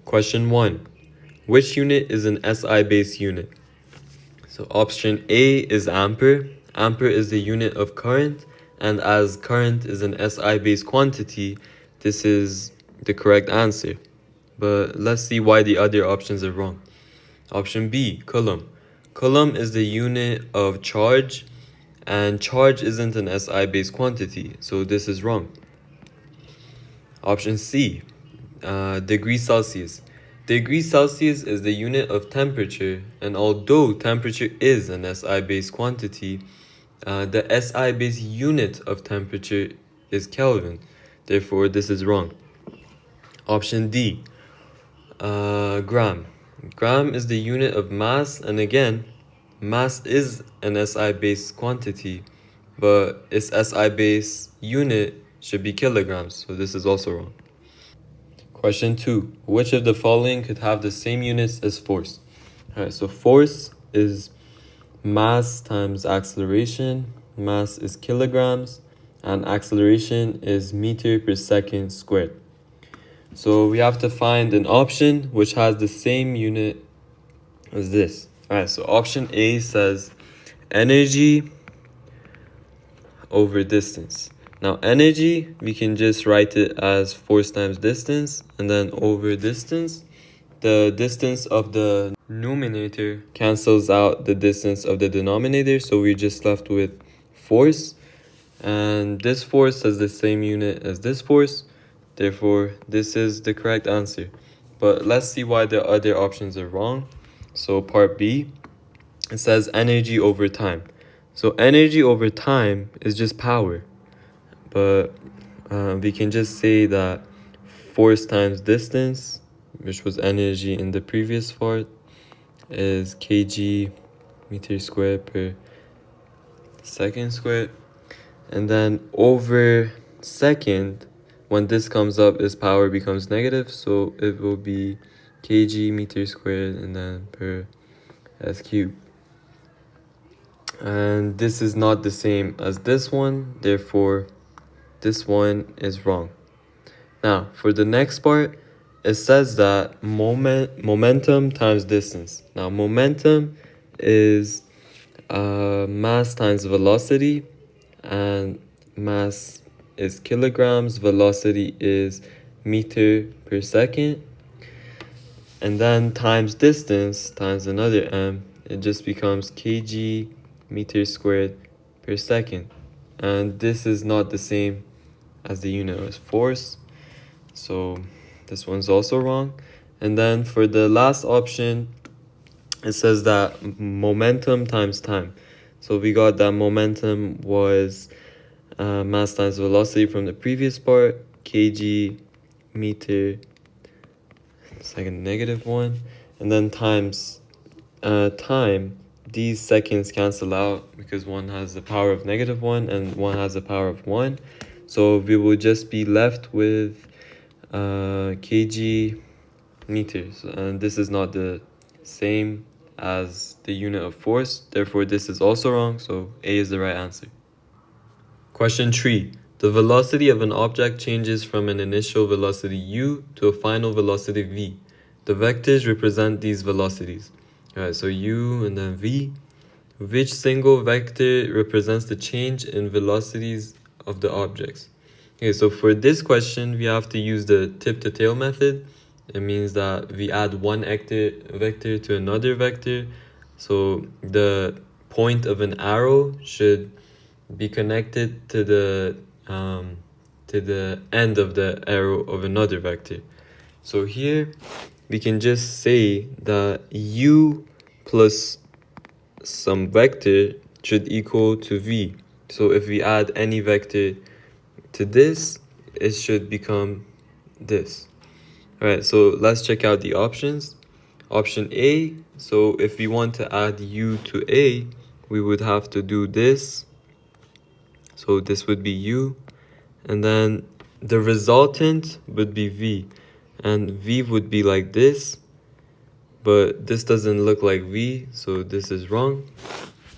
Question 1. Which unit is an SI-based unit? So option A is ampere. Ampere is the unit of current, and as current is an SI-based quantity, this is the correct answer. But let's see why the other options are wrong. Option B, Coulomb. Coulomb is the unit of charge, and charge isn't an SI-based quantity, so this is wrong. Option C, degrees Celsius. Degrees Celsius is the unit of temperature, and although temperature is an SI-based quantity, the SI-based unit of temperature is Kelvin. Therefore, this is wrong. Option D, gram. Gram is the unit of mass, and again, mass is an SI-based quantity, but its SI-based unit should be kilograms, so this is also wrong. Question 2. Which of the following could have the same units as force? Alright, so force is mass times acceleration. Mass is kilograms, and acceleration is meter per second squared. So we have to find an option which has the same unit as this. Alright, so option A says energy over distance. Now energy, we can just write it as force times distance, and then over distance, the distance of the numerator cancels out the distance of the denominator, so we're just left with force, and this force has the same unit as this force, therefore this is the correct answer. But let's see why the other options are wrong. So part B, it says energy over time. So energy over time is just power, but we can just say that force times distance, which was energy in the previous part, is kg meter squared per second squared. And then over second, when this comes up, its power becomes negative, so it will be kg meter squared and then per s cubed. And this is not the same as this one, therefore this one is wrong. Now, for the next part, it says that momentum times distance. Now, momentum is mass times velocity, and mass is kilograms, velocity is meter per second, and then times distance times another m, it just becomes kg meter squared per second. And this is not the same as the unit of force, so this one's also wrong. And then for the last option, it says that momentum times time. So we got that momentum was mass times velocity from the previous part, kg meter second negative 1, and then times time. These seconds cancel out because one has the power of -1 and one has the power of 1. So we will just be left with kg meters. And this is not the same as the unit of force. Therefore, this is also wrong. So A is the right answer. Question 3. The velocity of an object changes from an initial velocity u to a final velocity v. The vectors represent these velocities. Alright, so u and then v. Which single vector represents the change in velocities of the objects? Okay, so for this question, we have to use the tip-to-tail method. It means that we add one vector to another vector. So the point of an arrow should be connected to the end of the arrow of another vector. So here we can just say that u plus some vector should equal to v. So if we add any vector to this, it should become this. Alright, so let's check out the options. Option A, so if we want to add u to A, we would have to do this. So this would be u, and then the resultant would be v, and v would be like this, but this doesn't look like v, so this is wrong.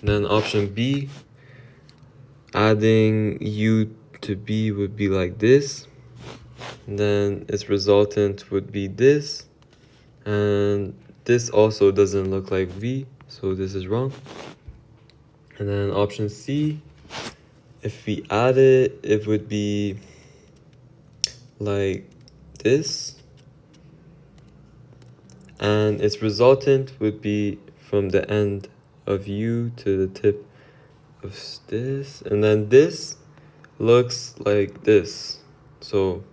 And then option B, adding u to b would be like this, and then its resultant would be this, And this also doesn't look like V, so this is wrong. And then option C, if we add it, it would be like this. And its resultant would be from the end of U to the tip of this. And then this looks like this. So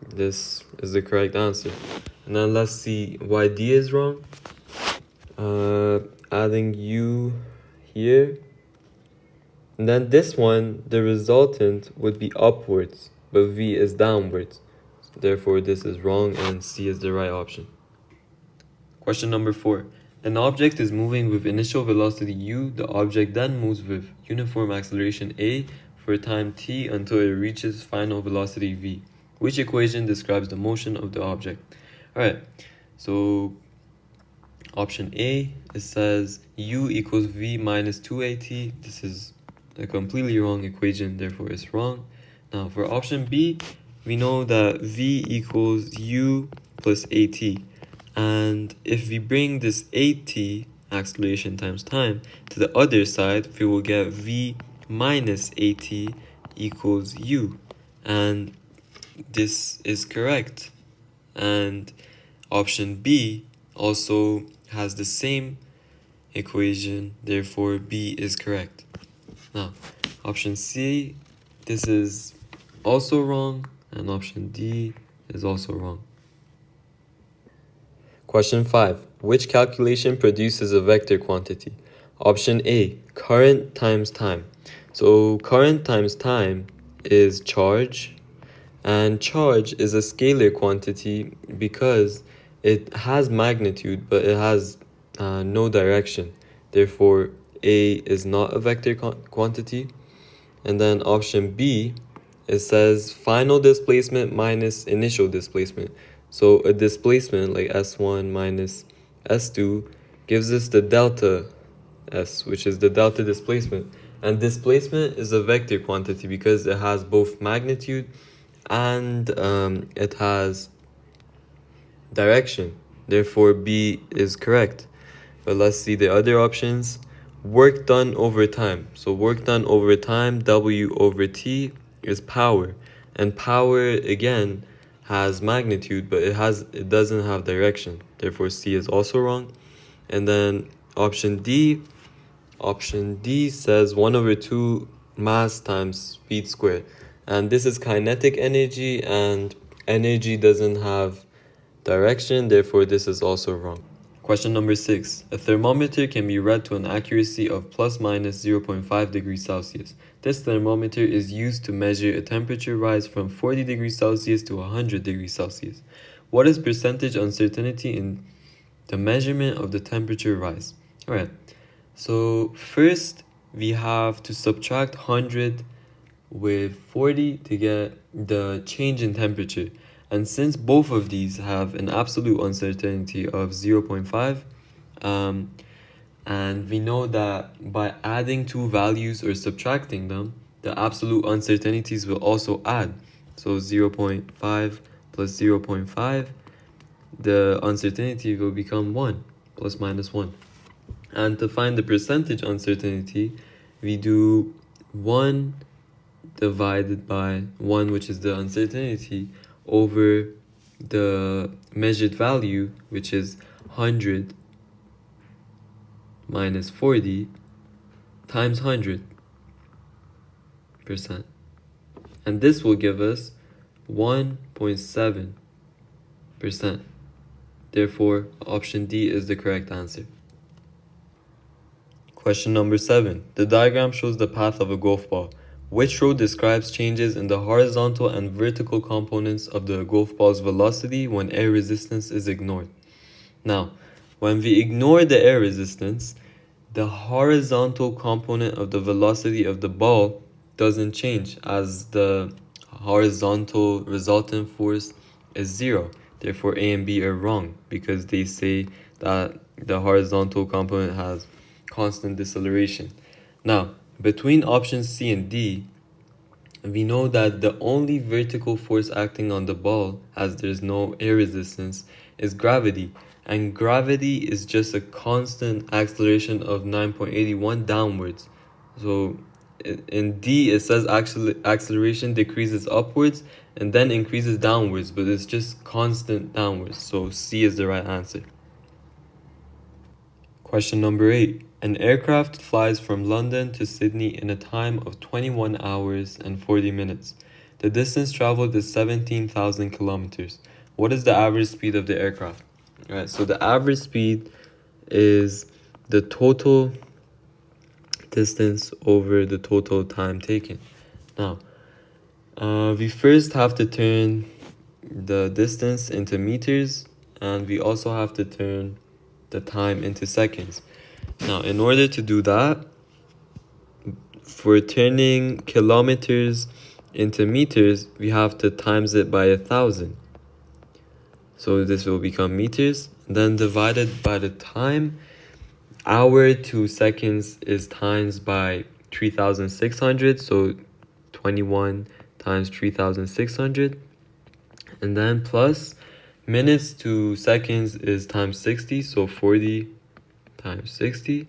this is the correct answer. And then let's see why D is wrong. Adding U here. And then this one, the resultant would be upwards, but V is downwards. So therefore, this is wrong and C is the right option. Question number 4. An object is moving with initial velocity u. The object then moves with uniform acceleration a for time t until it reaches final velocity v. Which equation describes the motion of the object? Alright, so option A, it says u equals v minus 2at. This is a completely wrong equation, therefore it's wrong. Now for option B, we know that v equals u plus at. And if we bring this at, acceleration times time, to the other side, we will get v minus at equals u. And this is correct. And option B also has the same equation, therefore B is correct. Now, option C, this is also wrong, and option D is also wrong. Question 5. Which calculation produces a vector quantity? Option A, current times time. So current times time is charge, and charge is a scalar quantity because it has magnitude, but it has no direction. Therefore, A is not a vector quantity. And then option B, it says final displacement minus initial displacement. So a displacement like S1 minus S2 gives us the delta S, which is the delta displacement. And displacement is a vector quantity because it has both magnitude and it has direction. Therefore, B is correct. But let's see the other options. Work done over time. So work done over time, W over T, is power. And power, again, has magnitude, but it doesn't have direction. Therefore, C is also wrong. And then option D says 1 over 2 mass times speed squared. And this is kinetic energy, and energy doesn't have direction, therefore this is also wrong. Question number 6. A thermometer can be read to an accuracy of plus minus 0.5 degrees Celsius. This thermometer is used to measure a temperature rise from 40 degrees Celsius to 100 degrees Celsius. What is percentage uncertainty in the measurement of the temperature rise? Alright, so first we have to subtract 100 with 40 to get the change in temperature. And since both of these have an absolute uncertainty of 0.5, and we know that by adding two values or subtracting them, the absolute uncertainties will also add. So 0.5 plus 0.5, the uncertainty will become 1, plus minus 1. And to find the percentage uncertainty, we do 1 divided by 1, which is the uncertainty, over the measured value, which is 100 minus 40 times 100%. And this will give us 1.7%. Therefore, option D is the correct answer. Question number 7. The diagram shows the path of a golf ball. Which row describes changes in the horizontal and vertical components of the golf ball's velocity when air resistance is ignored? Now, when we ignore the air resistance, the horizontal component of the velocity of the ball doesn't change, as the horizontal resultant force is 0. Therefore, A and B are wrong because they say that the horizontal component has constant deceleration. Now, between options C and D, we know that the only vertical force acting on the ball, as there's no air resistance, is gravity. And gravity is just a constant acceleration of 9.81 downwards. So in D, it says actually acceleration decreases upwards and then increases downwards, but it's just constant downwards. So C is the right answer. Question number 8. An aircraft flies from London to Sydney in a time of 21 hours and 40 minutes. The distance traveled is 17,000 kilometers. What is the average speed of the aircraft? Alright, so the average speed is the total distance over the total time taken. Now, we first have to turn the distance into meters, and we also have to turn the time into seconds. Now, in order to do that, for turning kilometers into meters, we have to times it by 1,000. So this will become meters. Then divided by the time, hour to seconds is times by 3,600. So 21 times 3,600. And then plus minutes to seconds is times 60. So 40 times 60.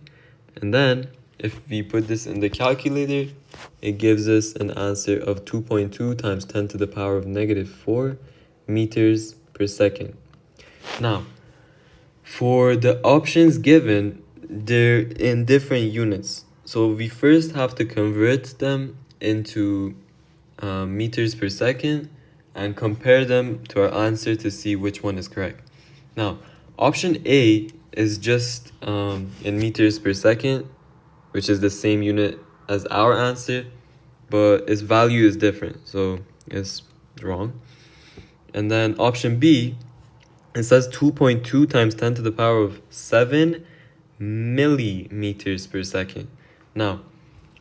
And then if we put this in the calculator, it gives us an answer of 2.2 times 10 to the power of -4 meters per second. Now, for the options given, they're in different units. So we first have to convert them into meters per second and compare them to our answer to see which one is correct. Now, option A is just in meters per second, which is the same unit as our answer, but its value is different, so it's wrong. And then option B, it says 2.2 times 10 to the power of 7 millimeters per second. Now,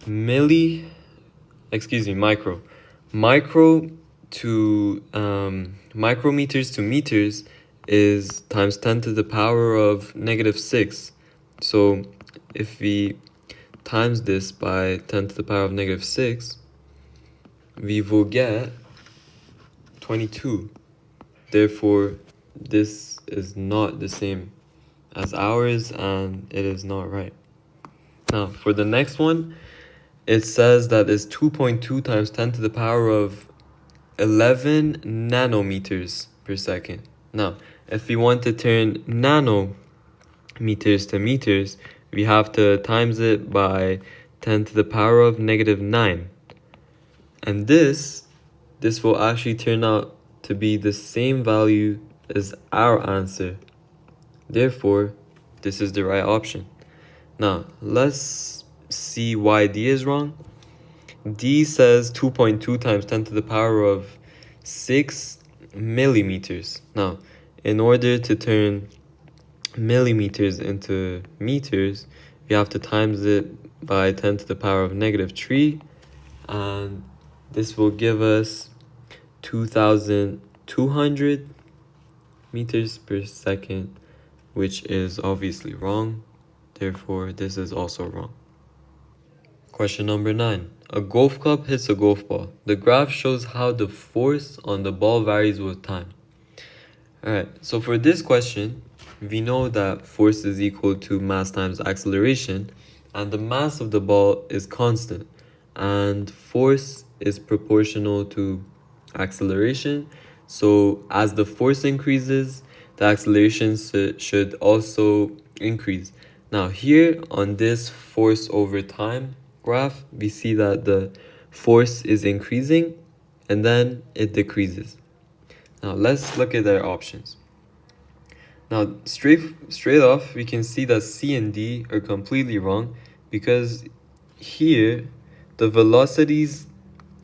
micro. Micro to micrometers to meters is times 10 to the power of -6. So if we times this by 10 to the power of -6, we will get 22. Therefore, this is not the same as ours, and it is not right. Now, for the next one, it says that it's 2.2 times 10 to the power of 11 nanometers per second. Now, if we want to turn nanometers to meters, we have to times it by 10 to the power of -9. And this will actually turn out to be the same value as our answer. Therefore, this is the right option. Now, let's see why D is wrong. D says 2.2 times 10 to the power of 6 millimeters. Now, in order to turn millimeters into meters, we have to times it by 10 to the power of -3, and this will give us 2,200 meters per second, which is obviously wrong. Therefore, this is also wrong. Question number 9. A golf club hits a golf ball. The graph shows how the force on the ball varies with time. Alright, so for this question, we know that force is equal to mass times acceleration, and the mass of the ball is constant, and force is proportional to acceleration. So as the force increases, the acceleration should also increase. Now here on this force over time graph, we see that the force is increasing and then it decreases. Now let's look at their options. Now straight off, we can see that C and D are completely wrong, because here the velocities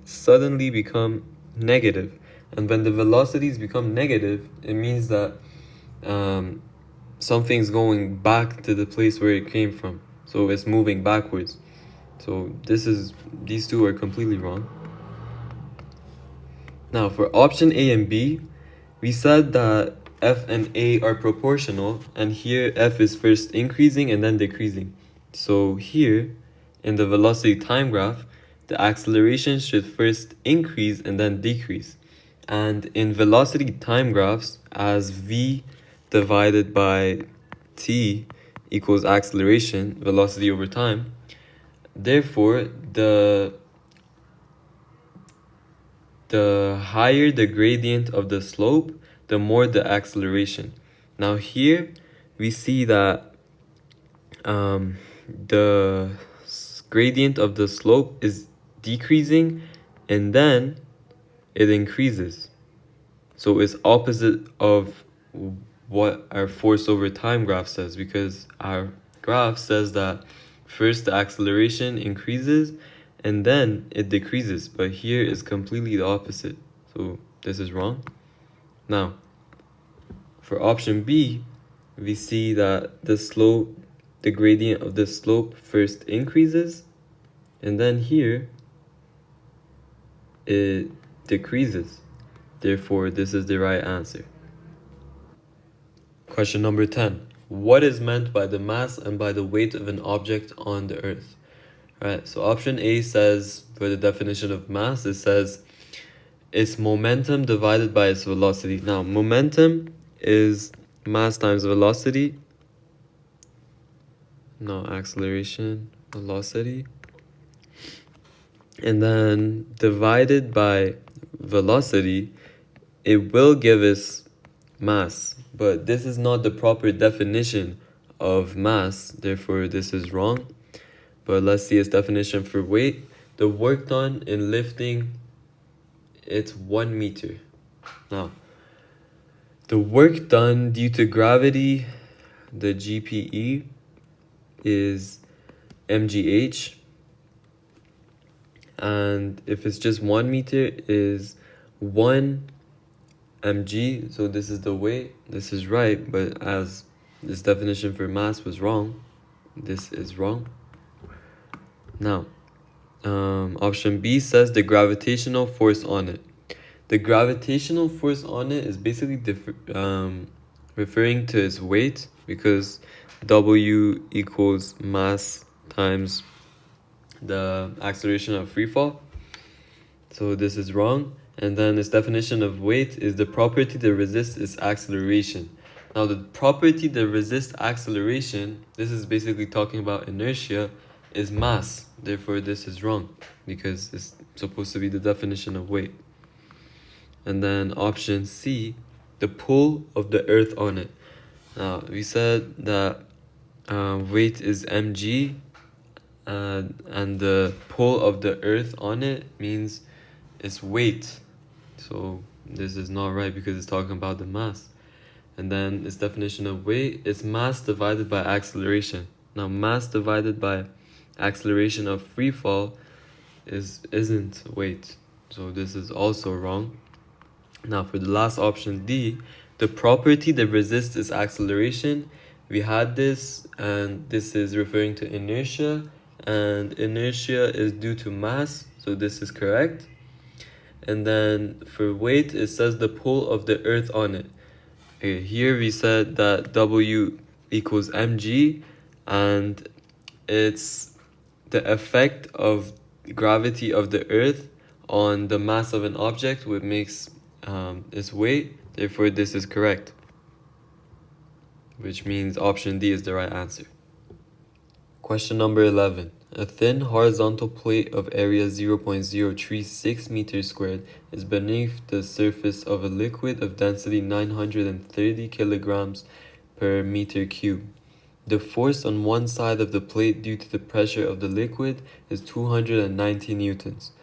suddenly become negative. And when the velocities become negative, it means that something's going back to the place where it came from. So it's moving backwards. So these two are completely wrong. Now for option A and B, we said that F and A are proportional, and here F is first increasing and then decreasing. So here in the velocity time graph, the acceleration should first increase and then decrease. And in velocity time graphs, as v divided by t equals acceleration, velocity over time, therefore the higher the gradient of the slope, the more the acceleration. Now here we see that the gradient of the slope is decreasing and then it increases. So it's opposite of what our force over time graph says, because our graph says that first the acceleration increases and then it decreases, but here is completely the opposite. So this is wrong. Now, for option B, we see that the gradient of the slope first increases, and then here it decreases. Therefore, this is the right answer. Question number 10. What is meant by the mass and by the weight of an object on the Earth? Right, so option A says, for the definition of mass, it says its momentum divided by its velocity. Now, momentum is mass times velocity. No, acceleration, velocity. And then divided by velocity, it will give us mass. But this is not the proper definition of mass, therefore this is wrong. But let's see its definition for weight. The work done in lifting, it's 1 meter. Now, the work done due to gravity, the GPE, is mgh. And if it's just 1 meter, is 1 mg. So this is the weight. This is right, but as this definition for mass was wrong, this is wrong. Now, option B says the gravitational force on it. The gravitational force on it is basically referring to its weight, because W equals mass times the acceleration of free fall. So this is wrong. And then its definition of weight is the property that resists its acceleration. Now the property that resists acceleration, this is basically talking about inertia, is mass. Therefore this is wrong, because it's supposed to be the definition of weight. And then option C, the pull of the earth on it. Now we said that weight is mg, and the pull of the earth on it means it's weight. So this is not right, because it's talking about the mass. And then its definition of weight is mass divided by acceleration. Now mass divided by acceleration of free fall isn't weight. So this is also wrong. Now for the last option D, the property that resists its acceleration, we had this, and this is referring to inertia, and inertia is due to mass, so this is correct. And then for weight, it says the pull of the earth on it. Okay, here we said that W equals mg, and it's the effect of gravity of the earth on the mass of an object, which makes its weight. Therefore this is correct, which means option D is the right answer. Question number 11. A thin horizontal plate of area 0.036 meters squared is beneath the surface of a liquid of density 930 kilograms per meter cubed. The force on one side of the plate due to the pressure of the liquid is 290 newtons.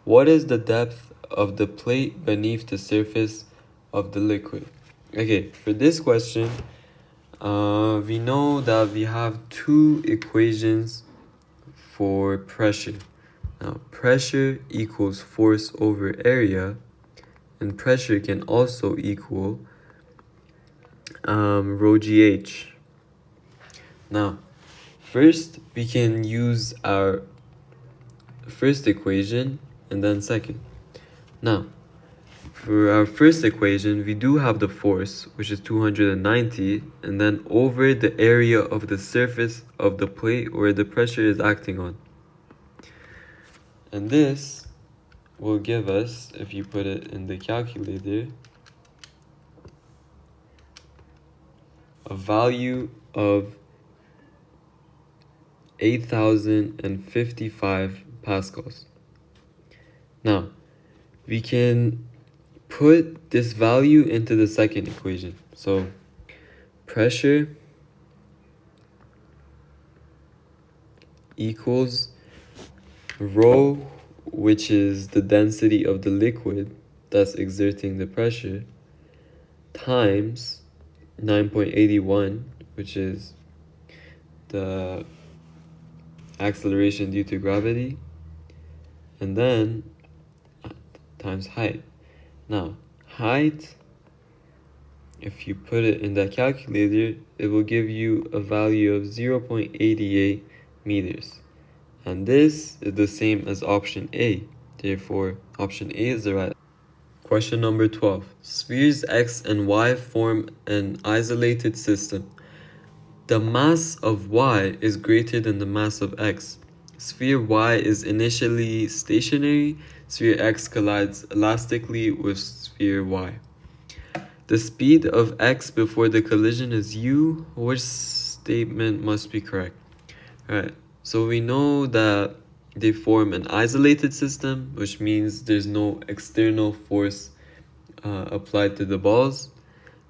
What is the depth of the plate beneath the surface of the liquid? Okay, for this question, we know that we have two equations for pressure. Now, pressure equals force over area, and pressure can also equal rho gh. Now, first we can use our first equation and then second. Now, for our first equation, we do have the force, which is 290, and then over the area of the surface of the plate where the pressure is acting on. And this will give us, if you put it in the calculator, a value of 8,055 pascals. Now, we can put this value into the second equation. So, pressure equals rho, which is the density of the liquid that's exerting the pressure, times 9.81, which is the acceleration due to gravity, and then times height. Now, height, if you put it in that calculator, it will give you a value of 0.88 meters. And this is the same as option A. Therefore, option A is the right. Question number 12. Spheres X and Y form an isolated system. The mass of Y is greater than the mass of X. Sphere Y is initially stationary. Sphere X collides elastically with sphere Y. The speed of X before the collision is u. Which statement must be correct? Alright, so we know that they form an isolated system, which means there's no external force applied to the balls.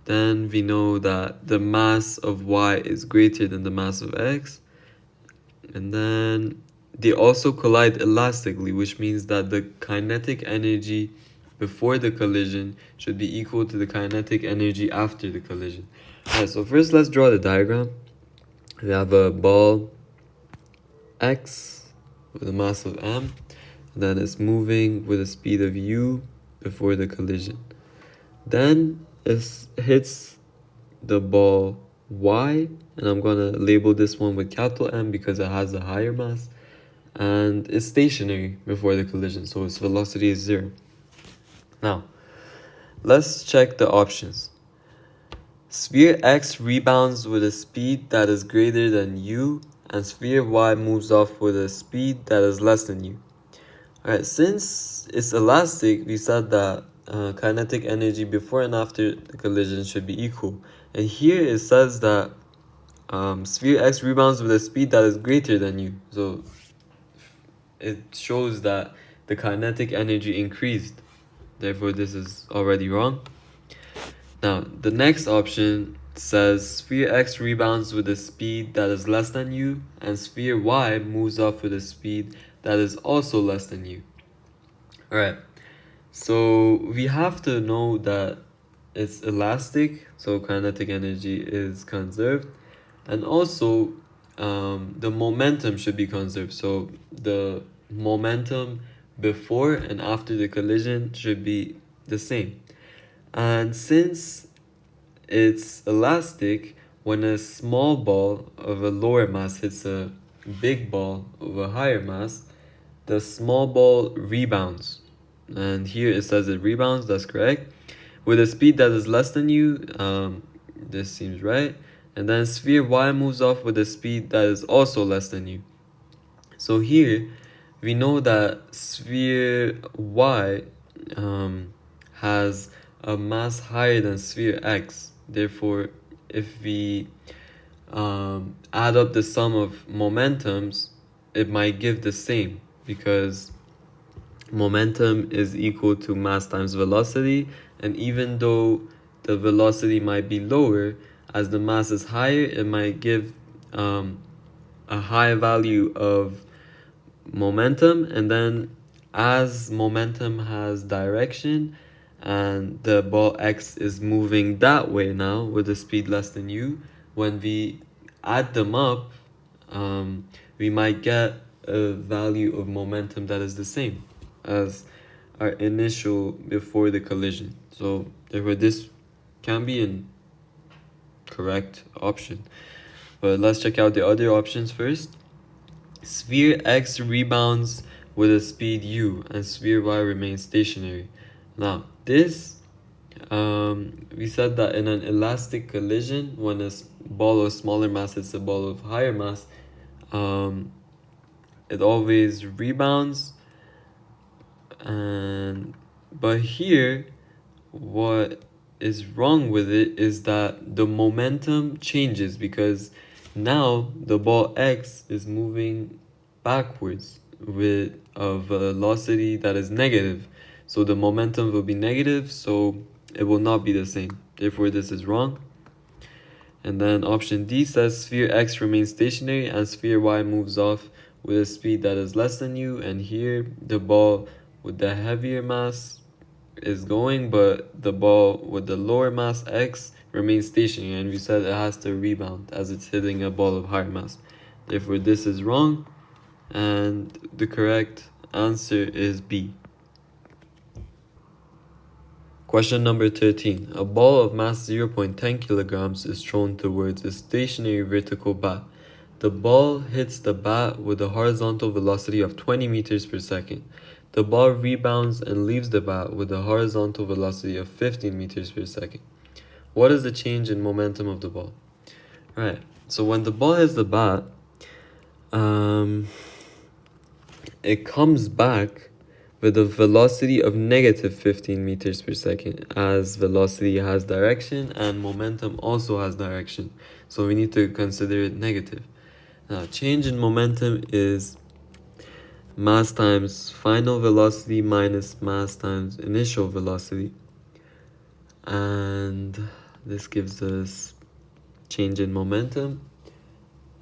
Then we know that the mass of Y is greater than the mass of X. And then they also collide elastically, which means that the kinetic energy before the collision should be equal to the kinetic energy after the collision. Alright, so first let's draw the diagram. We have a ball X with a mass of m, and then it's moving with a speed of u before the collision. Then it hits the ball Y, and I'm gonna label this one with capital M because it has a higher mass, and it's stationary before the collision, so its velocity is 0. Now, let's check the options. Sphere X rebounds with a speed that is greater than u, and sphere Y moves off with a speed that is less than u. Alright, since it's elastic, we said that kinetic energy before and after the collision should be equal. And here it says that sphere X rebounds with a speed that is greater than u. So it shows that the kinetic energy increased. Therefore, this is already wrong. Now, the next option says sphere X rebounds with a speed that is less than u, and sphere Y moves off with a speed that is also less than u. Alright, so we have to know that it's elastic, so kinetic energy is conserved, and also the momentum should be conserved, so the momentum before and after the collision should be the same. And since it's elastic, when a small ball of a lower mass hits a big ball of a higher mass, the small ball rebounds. And here it says it rebounds, that's correct. With a speed that is less than u, this seems right. And then sphere Y moves off with a speed that is also less than u. So here, we know that sphere Y has a mass higher than sphere X. Therefore, if we add up the sum of momentums, it might give the same, because momentum is equal to mass times velocity, and even though the velocity might be lower, as the mass is higher, it might give a high value of momentum. And then as momentum has direction and the ball X is moving that way now with a speed less than u, when we add them up, we might get a value of momentum that is the same as our initial before the collision. So therefore this can be an correct option. But let's check out the other options first. Sphere X rebounds with a speed u, and sphere Y remains stationary. Now this, we said that in an elastic collision, when a ball of smaller mass hits a ball of higher mass, it always rebounds, But here, what is wrong with it is that the momentum changes, because now the ball X is moving backwards with a velocity that is negative. So the momentum will be negative, so it will not be the same. Therefore, this is wrong. And then option D says sphere X remains stationary and sphere Y moves off with a speed that is less than u. And here, the ball with the heavier mass is going, but the ball with the lower mass X remains stationary, and we said it has to rebound as it's hitting a ball of higher mass. Therefore, this is wrong, and the correct answer is B. Question number 13. A ball of mass 0.10 kilograms is thrown towards a stationary vertical bat. The ball hits the bat with a horizontal velocity of 20 meters per second. The ball rebounds and leaves the bat with a horizontal velocity of 15 meters per second. What is the change in momentum of the ball? Right, so when the ball hits the bat, it comes back with a velocity of negative 15 meters per second, as velocity has direction and momentum also has direction. So we need to consider it negative. Now, change in momentum is mass times final velocity minus mass times initial velocity. And this gives us change in momentum.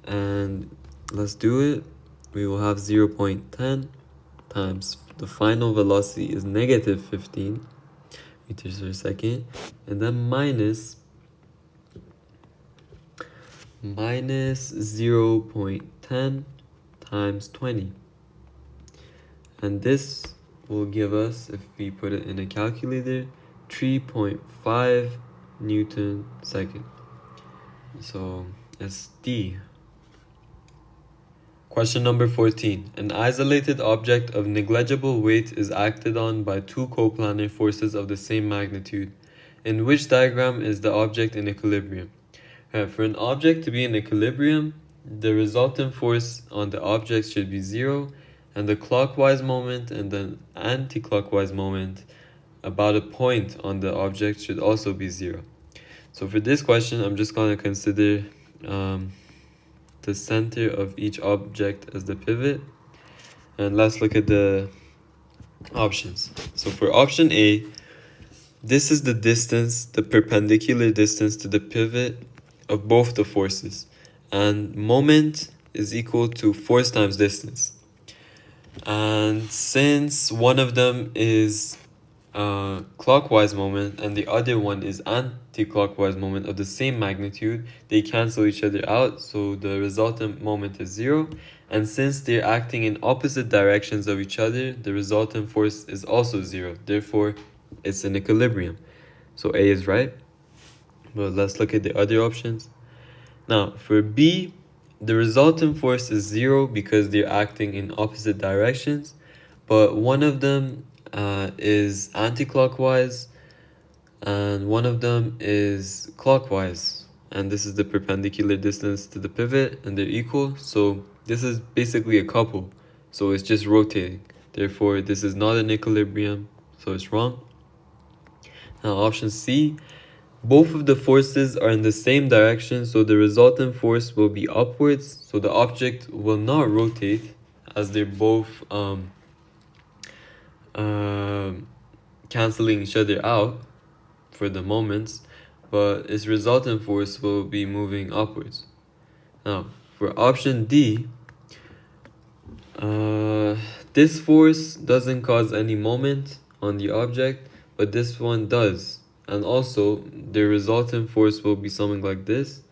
And let's do it. We will have 0.10 times the final velocity is negative 15 meters per second, and then minus 0.10 times 20. And this will give us, if we put it in a calculator, 3.5 Newton second. So it's D. Question number 14. An isolated object of negligible weight is acted on by two coplanar forces of the same magnitude. In which diagram is the object in equilibrium? For an object to be in equilibrium, the resultant force on the object should be 0, and the clockwise moment and the anti-clockwise moment about a point on the object should also be 0. So for this question, I'm just going to consider the center of each object as the pivot. And let's look at the options. So for option A, this is the distance, the perpendicular distance to the pivot of both the forces. And moment is equal to force times distance. And since one of them is clockwise moment and the other one is anti-clockwise moment of the same magnitude, they cancel each other out, so the resultant moment is 0. And since they're acting in opposite directions of each other, the resultant force is also 0. Therefore, it's in equilibrium. So A is right. But let's look at the other options. Now, for B, the resultant force is 0 because they're acting in opposite directions, but one of them is anti-clockwise and one of them is clockwise, and this is the perpendicular distance to the pivot, and they're equal. So this is basically a couple, so it's just rotating. Therefore, this is not in equilibrium, so it's wrong. Now, option C, both of the forces are in the same direction, so the resultant force will be upwards, so the object will not rotate as they're both canceling each other out for the moments, but its resultant force will be moving upwards. Now, for option D, this force doesn't cause any moment on the object, but this one does. And also, the resultant force will be something like this.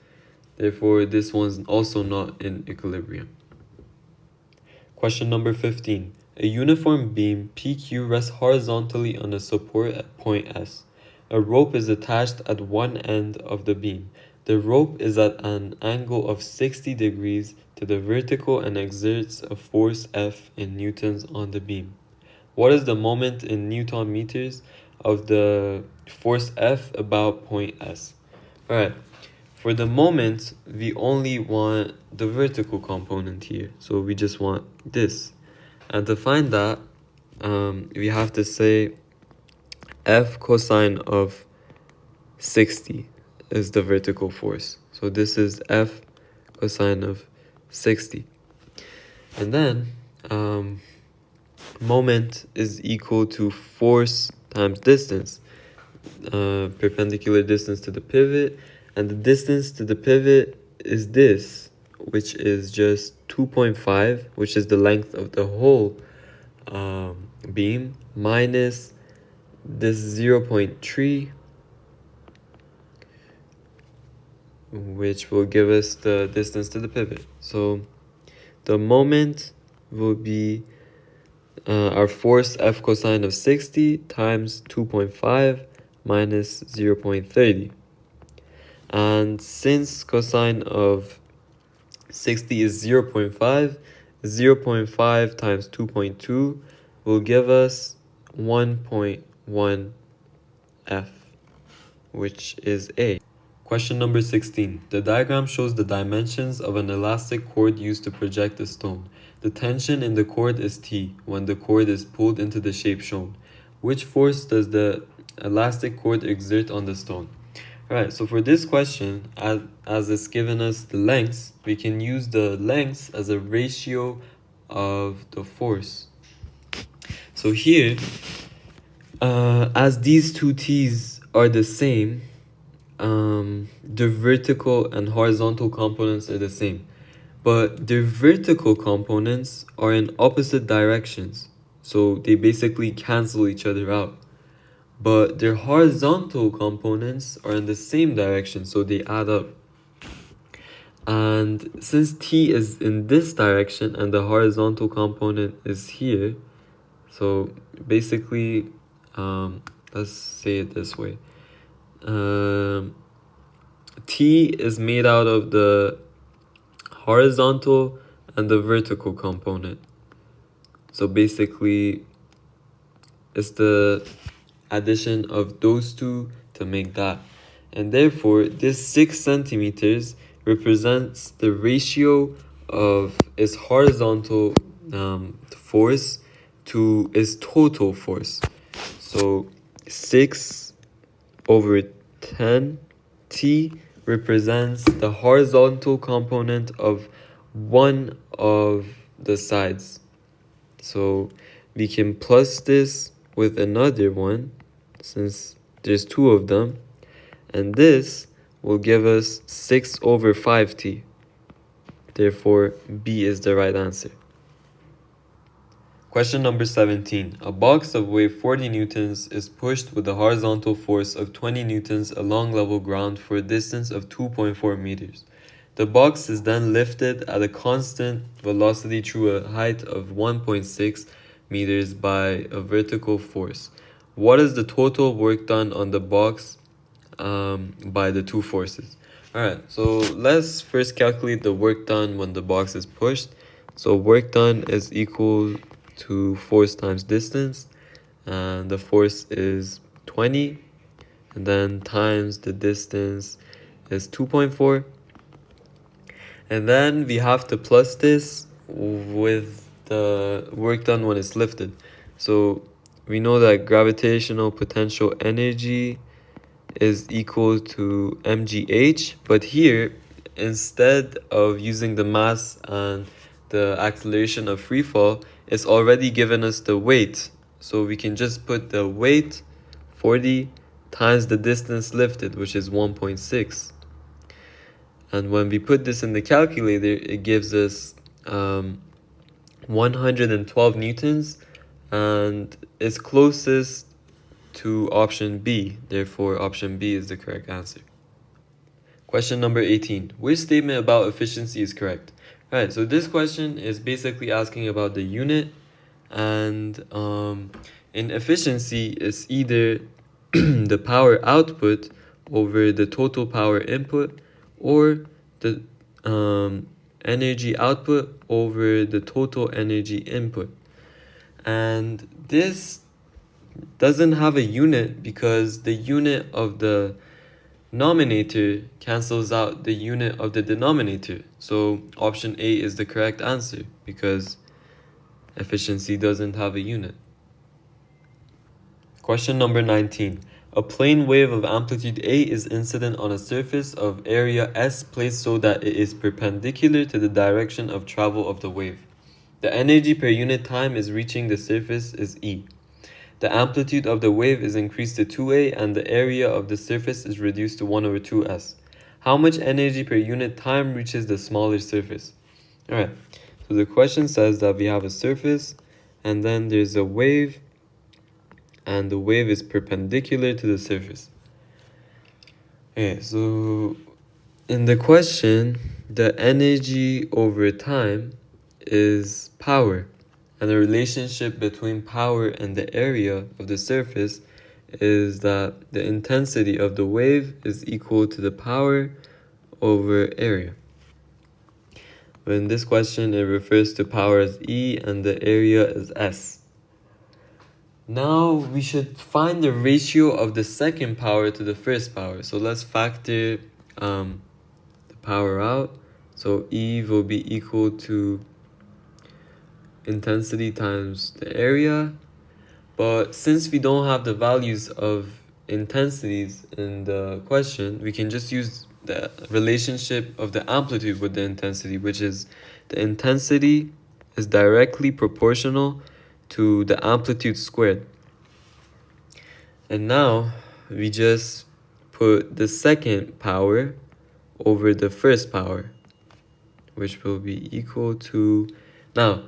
Therefore, this one's also not in equilibrium. Question number 15. A uniform beam PQ rests horizontally on a support at point S. A rope is attached at one end of the beam. The rope is at an angle of 60 degrees to the vertical and exerts a force F in newtons on the beam. What is the moment in Newton meters of the force F about point S? Alright, for the moment, we only want the vertical component here. So we just want this. And to find that, we have to say F cosine of 60 is the vertical force. So this is F cosine of 60. And then moment is equal to force times distance, perpendicular distance to the pivot, and the distance to the pivot is this, which is just 2.5, which is the length of the whole beam, minus this 0.3, which will give us the distance to the pivot. So the moment will be our force F cosine of 60 times 2.5 minus 0.30. And since cosine of 60 is 0.5, 0.5 times 2.2 will give us 1.1 F, which is A. Question number 16. The diagram shows the dimensions of an elastic cord used to project a stone. The tension in the cord is T when the cord is pulled into the shape shown. Which force does the elastic cord exert on the stone? Alright, so for this question, as it's given us the lengths, we can use the lengths as a ratio of the force. So here, as these two T's are the same, the vertical and horizontal components are the same. But their vertical components are in opposite directions, so they basically cancel each other out. But their horizontal components are in the same direction, so they add up. And since T is in this direction and the horizontal component is here, so basically, let's say it this way. T is made out of the horizontal and the vertical component. So basically, it's the addition of those two to make that. And therefore, this 6 centimeters represents the ratio of its horizontal force to its total force. So 6 over 10 T represents the horizontal component of one of the sides. So we can plus this with another one, since there's two of them, and this will give us 6 over 5T. Therefore, B is the right answer. Question number 17. A box of weight 40 newtons is pushed with a horizontal force of 20 newtons along level ground for a distance of 2.4 meters. The box is then lifted at a constant velocity through a height of 1.6 meters by a vertical force. What is the total work done on the box by the two forces? Alright, so let's first calculate the work done when the box is pushed. So work done is equal to force times distance, and the force is 20, and then times the distance is 2.4, and then we have to plus this with the work done when it's lifted. So we know that gravitational potential energy is equal to mgh, but here, instead of using the mass and the acceleration of free fall, it's already given us the weight. So we can just put the weight, 40, times the distance lifted, which is 1.6. And when we put this in the calculator, it gives us 112 newtons, and it's closest to option B. Therefore, option B is the correct answer. Question number 18. Which statement about efficiency is correct? Alright, so this question is basically asking about the unit, and in efficiency, it's either the power output over the total power input, or the energy output over the total energy input. And this doesn't have a unit because the unit of the numerator cancels out the unit of the denominator. So option A is the correct answer because efficiency doesn't have a unit. Question number 19. A plane wave of amplitude A is incident on a surface of area S placed so that it is perpendicular to the direction of travel of the wave. The energy per unit time is reaching the surface is E. The amplitude of the wave is increased to 2A and the area of the surface is reduced to 1/2S. How much energy per unit time reaches the smaller surface? Alright, so the question says that we have a surface and then there's a wave and the wave is perpendicular to the surface. Okay, so in the question, the energy over time is power, and the relationship between power and the area of the surface is that the intensity of the wave is equal to the power over area. But in this question, it refers to power as E and the area as S. Now we should find the ratio of the second power to the first power. So let's factor the power out. So E will be equal to intensity times the area. But since we don't have the values of intensities in the question, we can just use the relationship of the amplitude with the intensity, which is the intensity is directly proportional to the amplitude squared. And now we just put the second power over the first power, which will be equal to, now,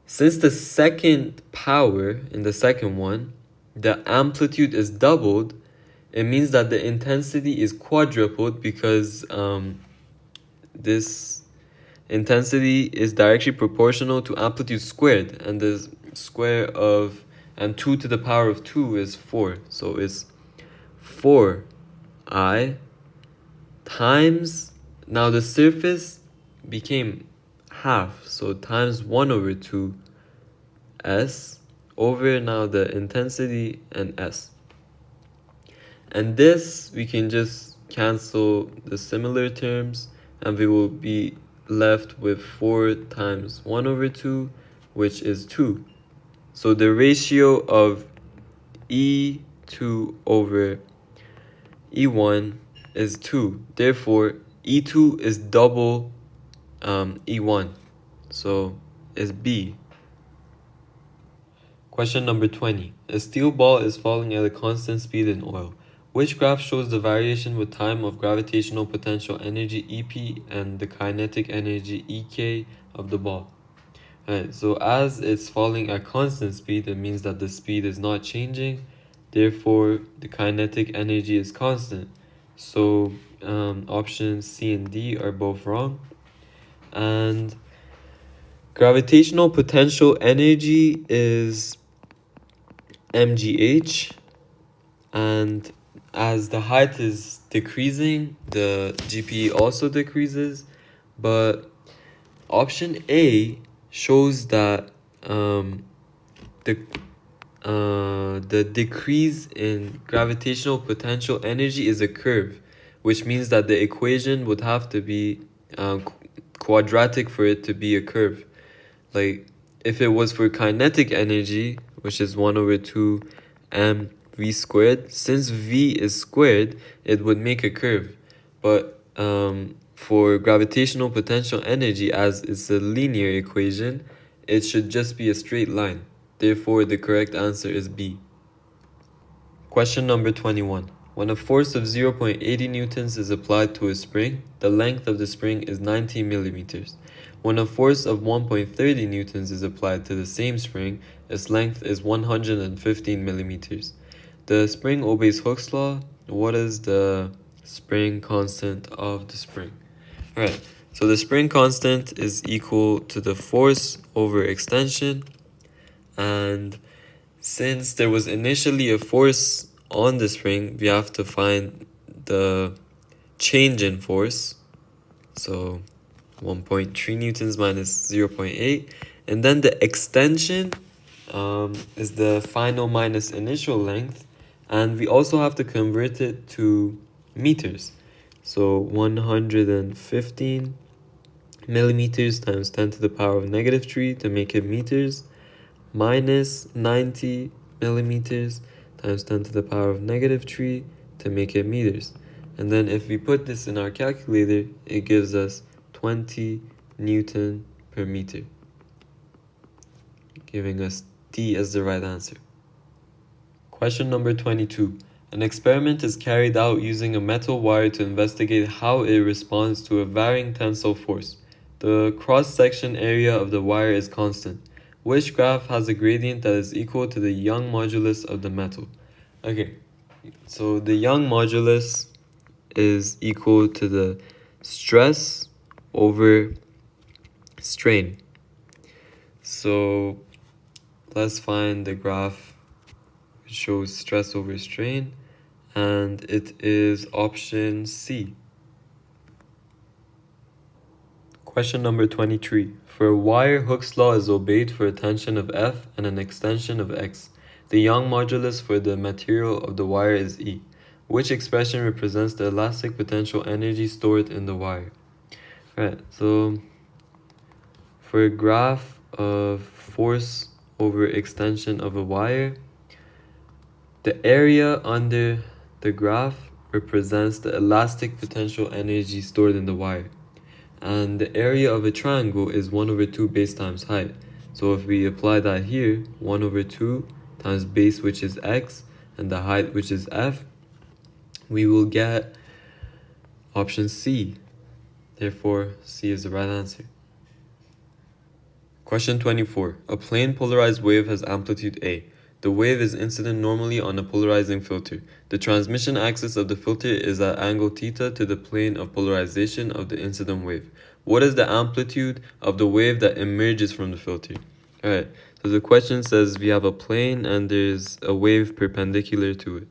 since the second power in the second one, the amplitude is doubled, it means that the intensity is quadrupled because this intensity is directly proportional to amplitude squared, and the square of, and 2 to the power of 2 is 4. So it's 4I times, now the surface became half, so times 1/2S over now the intensity and S. And this, we can just cancel the similar terms and we will be left with 4 times 1/2, which is 2. So the ratio of E2 over E1 is 2. Therefore, E2 is double E1. So it's B. Question number 20. A steel ball is falling at a constant speed in oil. Which graph shows the variation with time of gravitational potential energy EP and the kinetic energy EK of the ball? Alright, so as it's falling at constant speed, it means that the speed is not changing. Therefore, the kinetic energy is constant. So options C and D are both wrong. And gravitational potential energy is mgh, and as the height is decreasing, the GPE also decreases. But option A shows that the decrease in gravitational potential energy is a curve, which means that the equation would have to be quadratic for it to be a curve. Like if it was for kinetic energy, which is 1/2 mv squared, since v is squared, it would make a curve. But for gravitational potential energy, as it's a linear equation, it should just be a straight line. Therefore, the correct answer is B. Question number 21. When a force of 0.80 newtons is applied to a spring, the length of the spring is 90 millimeters. When a force of 1.30 newtons is applied to the same spring, its length is 115 millimeters. The spring obeys Hooke's law. What is the spring constant of the spring? Alright, so the spring constant is equal to the force over extension. And since there was initially a force on the spring, we have to find the change in force. So 1.3 newtons minus 0.8. And then the extension is the final minus initial length. And we also have to convert it to meters. So 115 millimeters times 10 to the power of -3 to make it meters, minus 90 millimeters times 10 to the power of -3 to make it meters. And then if we put this in our calculator, it gives us 20 Newton per meter, giving us D as the right answer. Question number 22. An experiment is carried out using a metal wire to investigate how it responds to a varying tensile force. The cross-section area of the wire is constant. Which graph has a gradient that is equal to the Young modulus of the metal? Okay, so the Young modulus is equal to the stress over strain. So let's find the graph which shows stress over strain, and it is option C. Question number 23. For a wire, Hooke's law is obeyed for a tension of F and an extension of X. The Young modulus for the material of the wire is E. Which expression represents the elastic potential energy stored in the wire? Right, so for a graph of force over extension of a wire, the area under the graph represents the elastic potential energy stored in the wire. And the area of a triangle is 1 over 2 base times height. So if we apply that here, 1 over 2 times base, which is x, and the height, which is f, we will get option C. Therefore, C is the right answer. Question 24. A plane polarized wave has amplitude A. The wave is incident normally on a polarizing filter. The transmission axis of the filter is at angle theta to the plane of polarization of the incident wave. What is the amplitude of the wave that emerges from the filter? Alright, so the question says we have a plane and there's a wave perpendicular to it.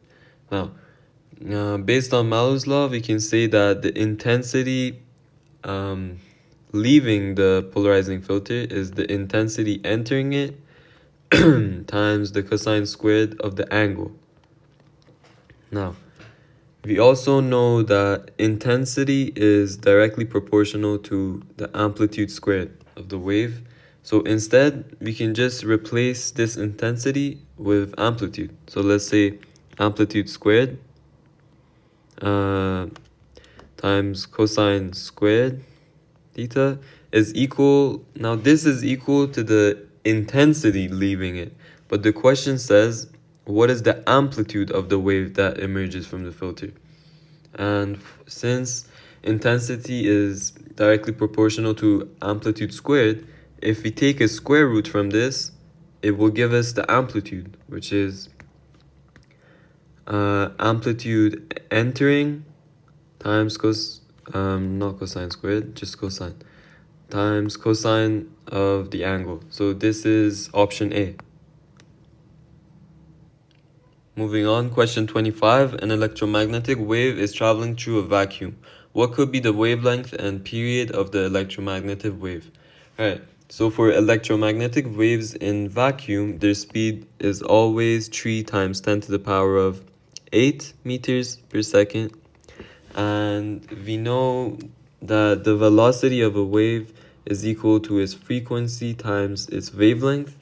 Now, based on Malu's law, we can say that the intensity leaving the polarizing filter is the intensity entering it times the cosine squared of the angle. Now, we also know that intensity is directly proportional to the amplitude squared of the wave. So instead, we can just replace this intensity with amplitude. So let's say amplitude squared times cosine squared theta is equal, now this is equal to the intensity leaving it, but the question says what is the amplitude of the wave that emerges from the filter. And since intensity is directly proportional to amplitude squared, if we take a square root from this, it will give us the amplitude, which is amplitude entering times not cosine squared, just cosine, times cosine of the angle. So this is option A. Moving on, question 25. An electromagnetic wave is traveling through a vacuum. What could be the wavelength and period of the electromagnetic wave? Alright, so for electromagnetic waves in vacuum, their speed is always 3 times 10 to the power of 8 meters per second. And we know that the velocity of a wave is equal to its frequency times its wavelength.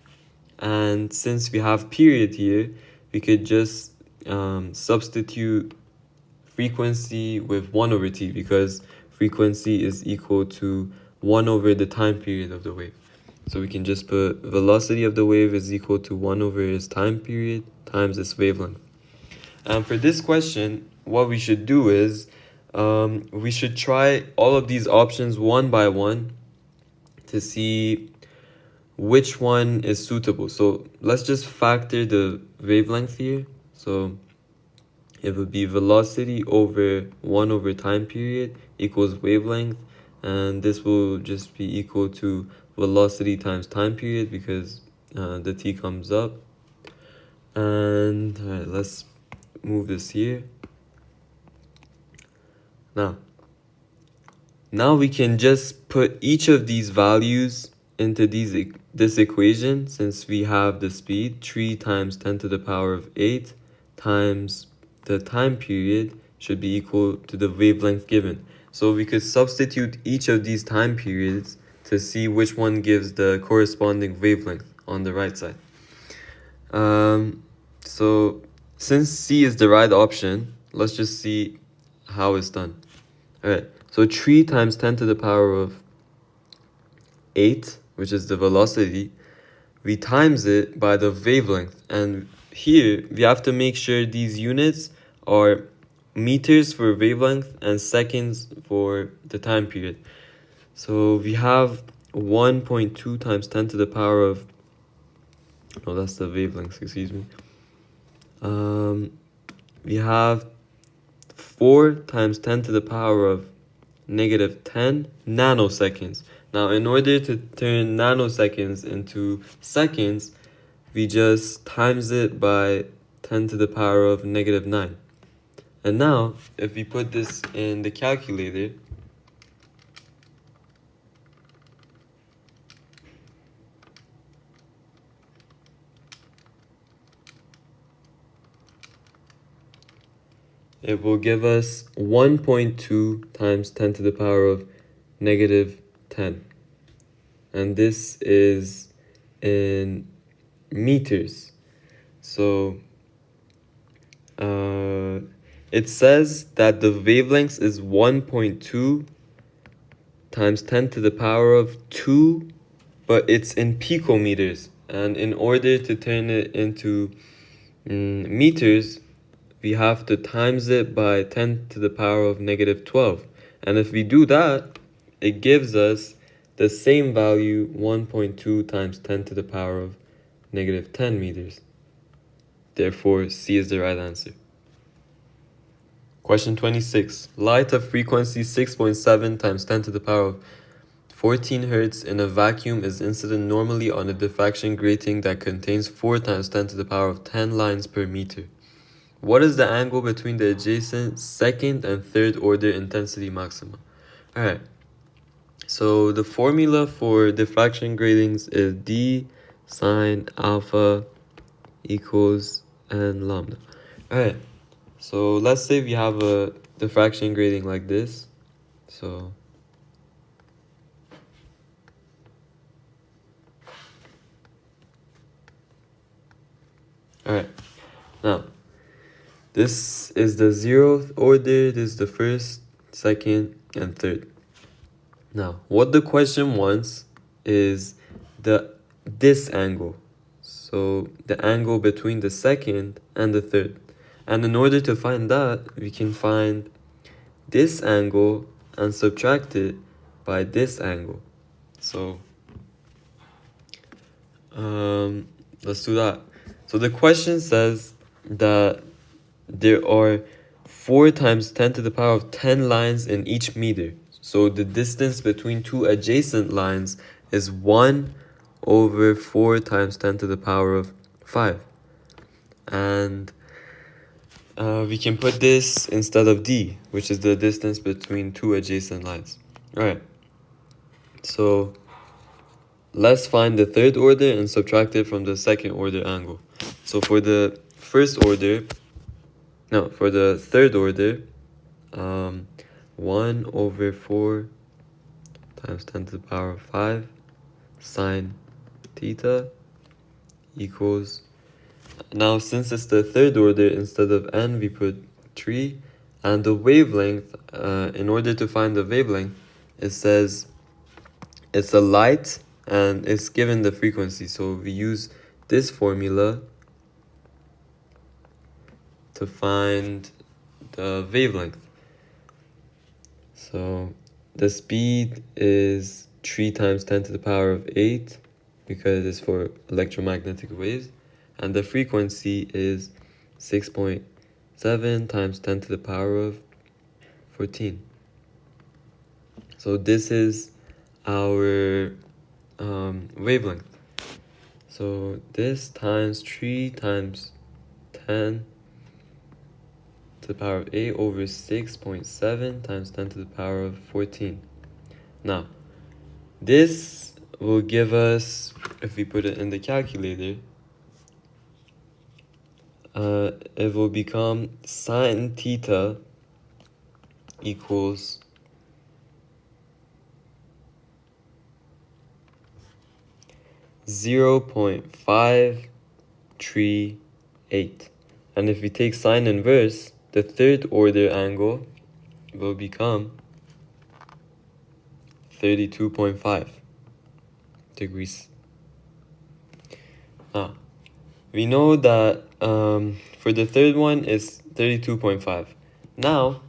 And since we have period here, we could just substitute frequency with 1 over t, because frequency is equal to 1 over the time period of the wave. So we can just put velocity of the wave is equal to 1 over its time period times its wavelength. And for this question, what we should do is we should try all of these options one by one to see which one is suitable. So let's just factor the wavelength here. So it would be velocity over 1 over time period equals wavelength, and this will just be equal to velocity times time period because the t comes up. And all right, let's move this here. Now we can just put each of these values into this equation, since we have the speed 3 times 10 to the power of 8 times the time period should be equal to the wavelength given. So we could substitute each of these time periods to see which one gives the corresponding wavelength on the right side. So since C is the right option, let's just see how it's done. Alright, so 3 times 10 to the power of 8, which is the velocity, we times it by the wavelength. And here, we have to make sure these units are meters for wavelength and seconds for the time period. So we have 1.2 times 10 to the power of, no, that's the wavelength, excuse me. We have 4 times 10 to the power of negative 10 nanoseconds. Now, in order to turn nanoseconds into seconds, we just times it by 10 to the power of negative 9. And now, if we put this in the calculator, it will give us 1.2 times 10 to the power of negative 10. And this is in meters. So it says that the wavelength is 1.2 times 10 to the power of 2, but it's in picometers. And in order to turn it into meters, we have to times it by 10 to the power of negative 12. And if we do that, it gives us the same value, 1.2 times 10 to the power of negative 10 meters. Therefore, C is the right answer. Question 26. Light of frequency 6.7 times 10 to the power of 14 Hertz in a vacuum is incident normally on a diffraction grating that contains 4 times 10 to the power of 10 lines per meter. What is the angle between the adjacent second and third order intensity maxima? Alright, so the formula for diffraction gratings is D sine alpha equals n lambda. Alright, so let's say we have a diffraction grating like this. So alright, now this is the 0th order, this is the first, second, and third. Now, what the question wants is this angle. So the angle between the second and the third. And in order to find that, we can find this angle and subtract it by this angle. So let's do that. So the question says that there are 4 times 10 to the power of 10 lines in each meter. So the distance between two adjacent lines is 1 over 4 times 10 to the power of 5. And we can put this instead of D, which is the distance between two adjacent lines. Alright, so let's find the third order and subtract it from the second order angle. So for the third order, 1 over 4 times 10 to the power of 5 sine theta equals, now since it's the third order, instead of n we put 3, and the wavelength, in order to find the wavelength, it says it's a light and it's given the frequency, so we use this formula to find the wavelength. So the speed is 3 times 10 to the power of 8 because it's for electromagnetic waves, and the frequency is 6.7 times 10 to the power of 14. So this is our wavelength. So this times 3 times 10 to the power of 8 over 6.7 times 10 to the power of 14. Now, this will give us, if we put it in the calculator, it will become sine theta equals 0.538. And if we take sine inverse, the third order angle will become 32.5 degrees. Now, we know that for the third one is 32.5. Now,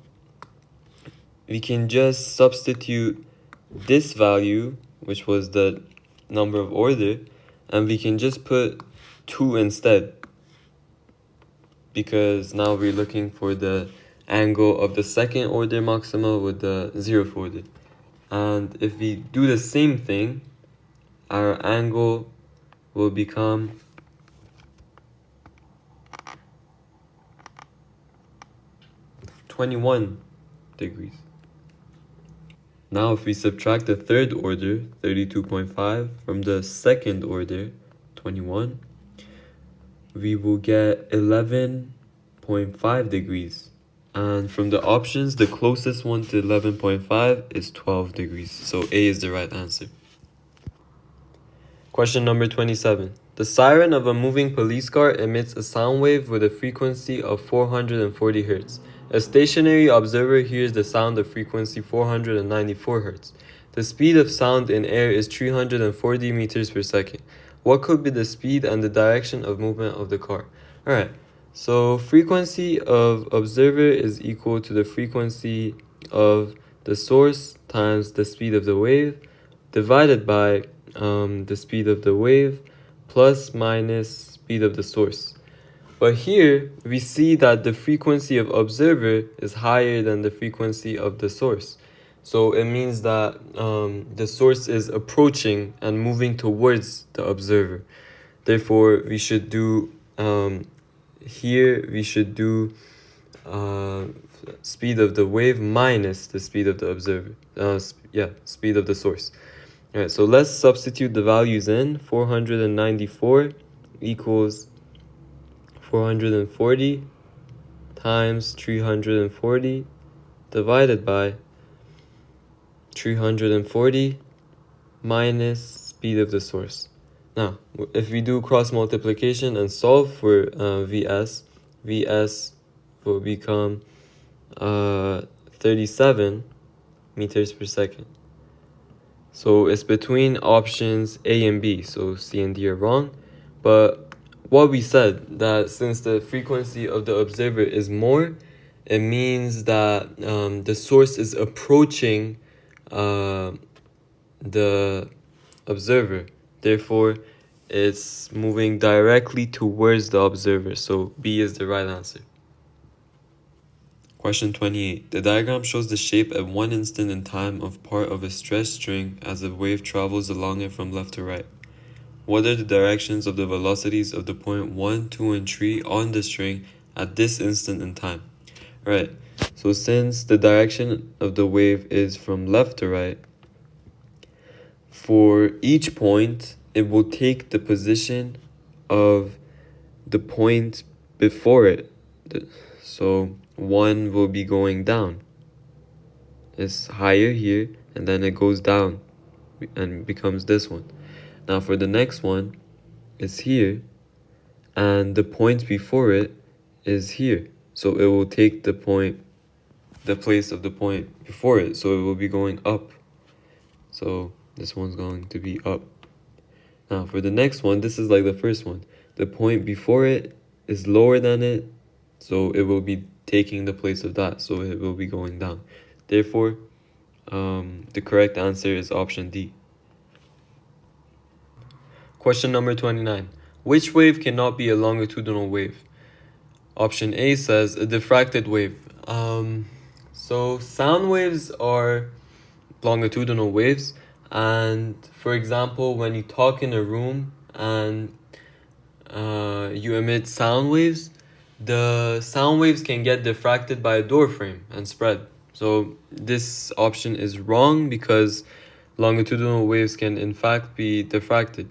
we can just substitute this value, which was the number of order, and we can just put 2 instead, because now we're looking for the angle of the second order maxima with the 0th order. And if we do the same thing, our angle will become 21 degrees. Now if we subtract the third order, 32.5, from the second order, 21, we will get 11.5 degrees. And from the options, the closest one to 11.5 is 12 degrees. So A is the right answer. Question number 27. The siren of a moving police car emits a sound wave with a frequency of 440 Hz. A stationary observer hears the sound of frequency 494 Hz. The speed of sound in air is 340 meters per second. What could be the speed and the direction of movement of the car? Alright, so frequency of observer is equal to the frequency of the source times the speed of the wave divided by the speed of the wave plus minus speed of the source. But here we see that the frequency of observer is higher than the frequency of the source. So it means that the source is approaching and moving towards the observer. Therefore, we should do speed of the wave minus the speed of the observer. Speed of the source. Alright, so let's substitute the values in. 494 equals 440 times 340 divided by 340 minus speed of the source. Now, if we do cross multiplication and solve for Vs will become 37 meters per second. So it's between options A and B, so C and D are wrong. But what we said, that since the frequency of the observer is more, it means that the source is approaching the observer. Therefore, it's moving directly towards the observer. So B is the right answer. Question 28. The diagram shows the shape at one instant in time of part of a stretched string as the wave travels along it from left to right. What are the directions of the velocities of the point 1, 2, and 3 on the string at this instant in time? Right, so since the direction of the wave is from left to right, for each point, it will take the position of the point before it. So 1 will be going down. It's higher here, and then it goes down and becomes this one. Now for the next one, it's here, and the point before it is here. So it will take the place of the point before it. So it will be going up. So this one's going to be up. Now for the next one, this is like the first one. The point before it is lower than it, so it will be taking the place of that. So it will be going down. Therefore, the correct answer is option D. Question number 29. Which wave cannot be a longitudinal wave? Option A says a diffracted wave. So sound waves are longitudinal waves, and for example, when you talk in a room and you emit sound waves, the sound waves can get diffracted by a door frame and spread. So this option is wrong because longitudinal waves can in fact be diffracted.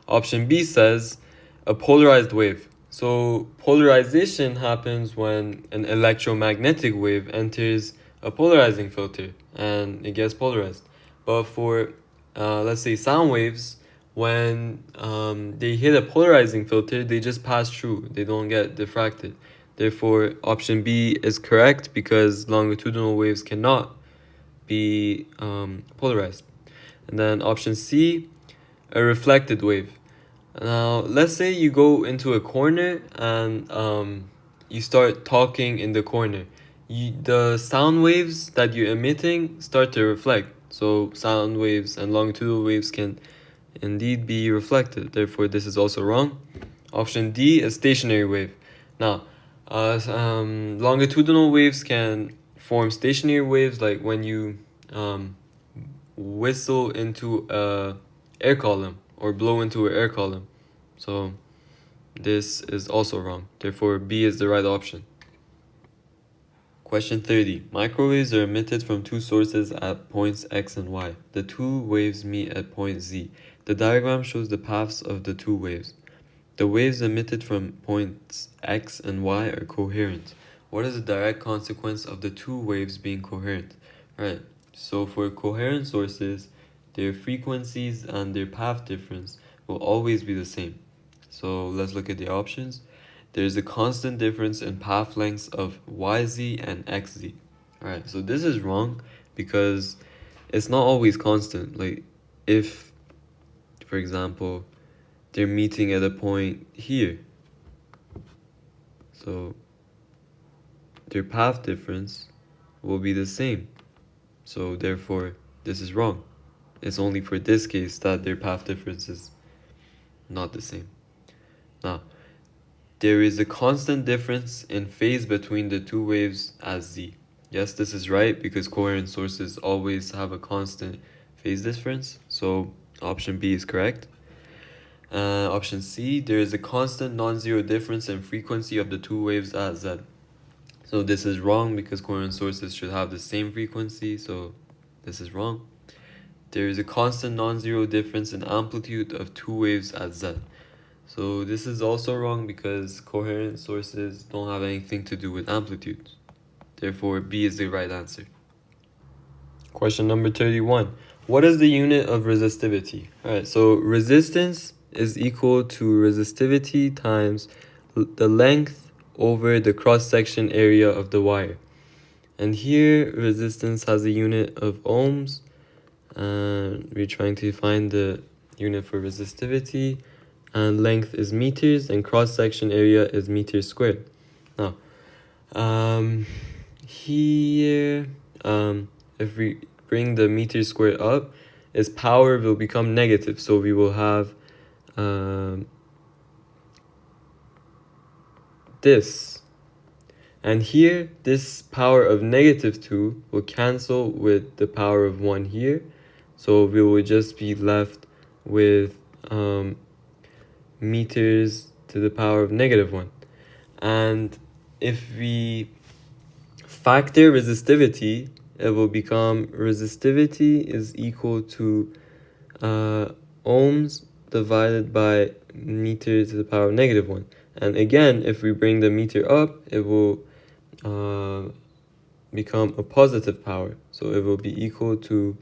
Option B says a polarized wave. So polarization happens when an electromagnetic wave enters a polarizing filter and it gets polarized. But for let's say sound waves, when they hit a polarizing filter, they just pass through. They don't get diffracted. Therefore, option B is correct because longitudinal waves cannot be polarized. And then option C, a reflected wave. Now, let's say you go into a corner and you start talking in the corner. The sound waves that you're emitting start to reflect. So sound waves and longitudinal waves can indeed be reflected. Therefore, this is also wrong. Option D, a stationary wave. Now, longitudinal waves can form stationary waves, like when you whistle into a air column or blow into an air column. So this is also wrong. Therefore, B is the right option. Question 30. Microwaves are emitted from two sources at points X and Y. The two waves meet at point Z. The diagram shows the paths of the two waves. The waves emitted from points X and Y are coherent. What is the direct consequence of the two waves being coherent? Right. So for coherent sources, their frequencies and their path difference will always be the same. So let's look at the options. There's a constant difference in path lengths of YZ and XZ. Alright, so this is wrong because it's not always constant. Like if, for example, they're meeting at a point here, so their path difference will be the same. So therefore, this is wrong. It's only for this case that their path difference is not the same. Now, there is a constant difference in phase between the two waves as Z. Yes, this is right because coherent sources always have a constant phase difference. So option B is correct. Option C, there is a constant non-zero difference in frequency of the two waves at Z. So this is wrong because coherent sources should have the same frequency. So this is wrong. There is a constant non-zero difference in amplitude of two waves at Z. So this is also wrong because coherent sources don't have anything to do with amplitude. Therefore, B is the right answer. Question number 31. What is the unit of resistivity? Alright, so resistance is equal to resistivity times the length over the cross-section area of the wire. And here, resistance has a unit of ohms. And we're trying to find the unit for resistivity. And length is meters, and cross-section area is meters squared. Now, here, if we bring the meters squared up, its power will become negative. So we will have this. And here, this power of -2 will cancel with the power of 1 here. So we will just be left with meters to the power of -1. And if we factor resistivity, it will become resistivity is equal to ohms divided by meter to the power of -1. And again, if we bring the meter up, it will become a positive power. So it will be equal to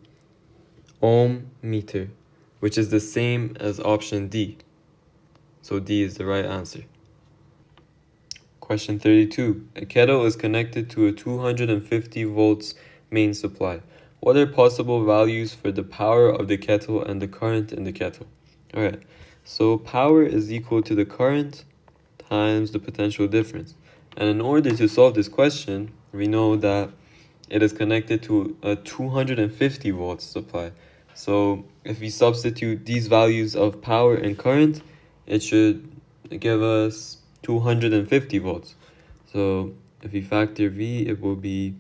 ohm meter, which is the same as option D. So D is the right answer. Question 32. A kettle is connected to a 250 volts main supply. What are possible values for the power of the kettle and the current in the kettle? Alright, so power is equal to the current times the potential difference. And in order to solve this question, we know that it is connected to a 250 volts supply. So if we substitute these values of power and current, it should give us 250 volts. So if we factor V, it will be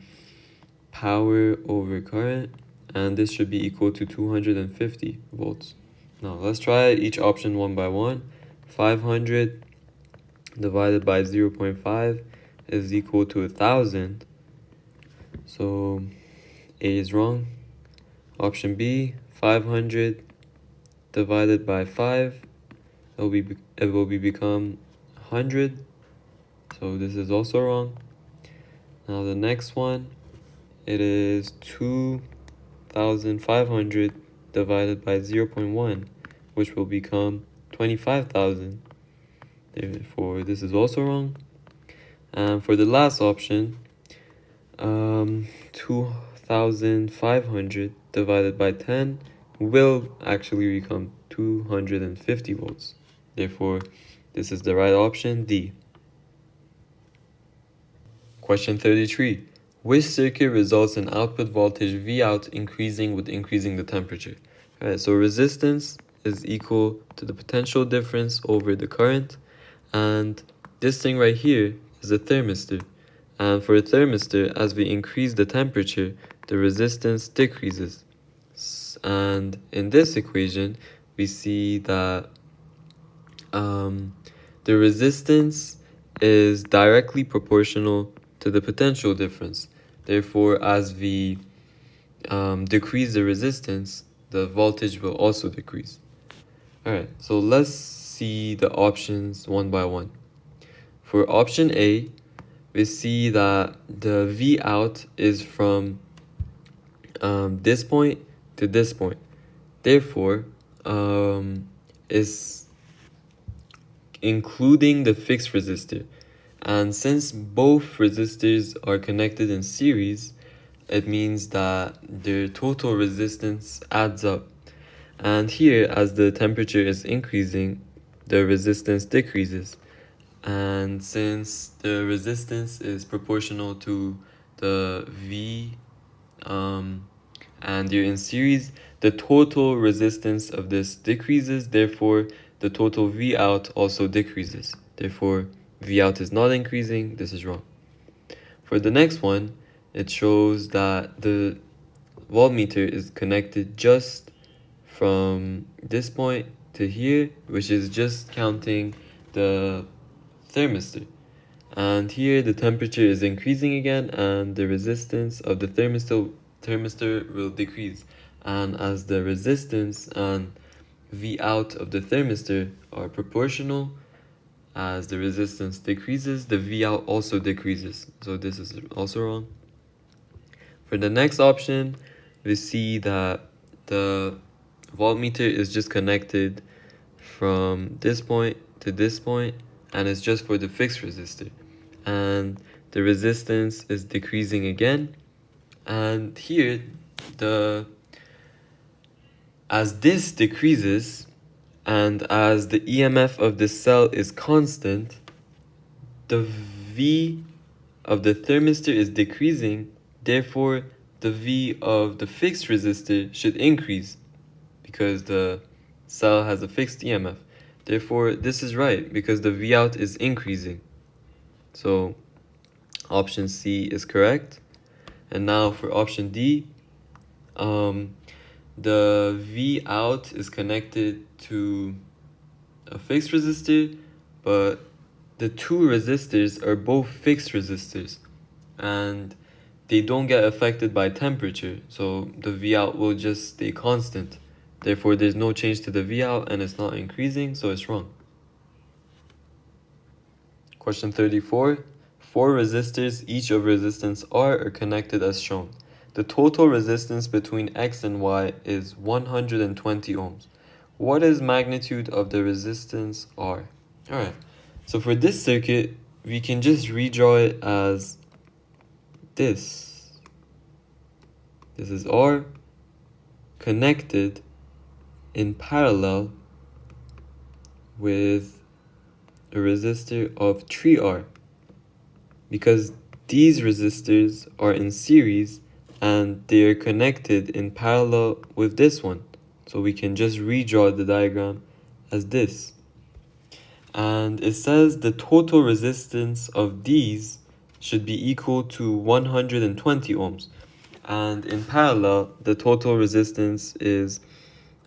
power over current, and this should be equal to 250 volts. Now let's try each option one by one. 500 divided by 0.5 is equal to 1,000. So A is wrong. Option B, 500 divided by 5, it will become 100. So this is also wrong. Now the next one, it is 2,500 divided by 0.1. which will become 25,000. Therefore, this is also wrong. And for the last option, 2,500 divided by 10 will actually become 250 volts. Therefore, this is the right option, D. Question 33. Which circuit results in output voltage Vout increasing with increasing the temperature? Alright, so resistance is equal to the potential difference over the current, and this thing right here is a thermistor. And for a thermistor, as we increase the temperature, the resistance decreases. And in this equation, we see that the resistance is directly proportional to the potential difference. Therefore, as we decrease the resistance, the voltage will also decrease. Alright, so let's see the options one by one. For option A, we see that the V out is from this point to this point. Therefore, is including the fixed resistor. And since both resistors are connected in series, it means that their total resistance adds up. And here, as the temperature is increasing, the resistance decreases. And since the resistance is proportional to the V and they're in series, the total resistance of this decreases. Therefore, the total V out also decreases. Therefore, V out is not increasing. This is wrong. For the next one, it shows that the voltmeter is connected just from this point to here, which is just counting the thermistor. And here the temperature is increasing again, and the resistance of the thermistor will decrease. And as the resistance and V out of the thermistor are proportional, as the resistance decreases, the V out also decreases. So this is also wrong. For the next option, we see that the voltmeter is just connected from this point to this point, and it's just for the fixed resistor. And the resistance is decreasing again. And here, as this decreases, and as the EMF of the cell is constant, the V of the thermistor is decreasing. Therefore, the V of the fixed resistor should increase because the cell has a fixed EMF. Therefore, this is right because the V out is increasing. So, option C is correct. And now for option D, the V out is connected to a fixed resistor, but the two resistors are both fixed resistors, and they don't get affected by temperature, so the V out will just stay constant. Therefore, there's no change to the V out, and it's not increasing, so it's wrong. Question 34. 4 resistors, each of resistance R, are connected as shown. The total resistance between X and Y is 120 ohms. What is magnitude of the resistance R? Alright, so for this circuit, we can just redraw it as this. This is R connected in parallel with a resistor of 3R. Because these resistors are in series and they are connected in parallel with this one. So we can just redraw the diagram as this. And it says the total resistance of these should be equal to 120 ohms. And in parallel, the total resistance is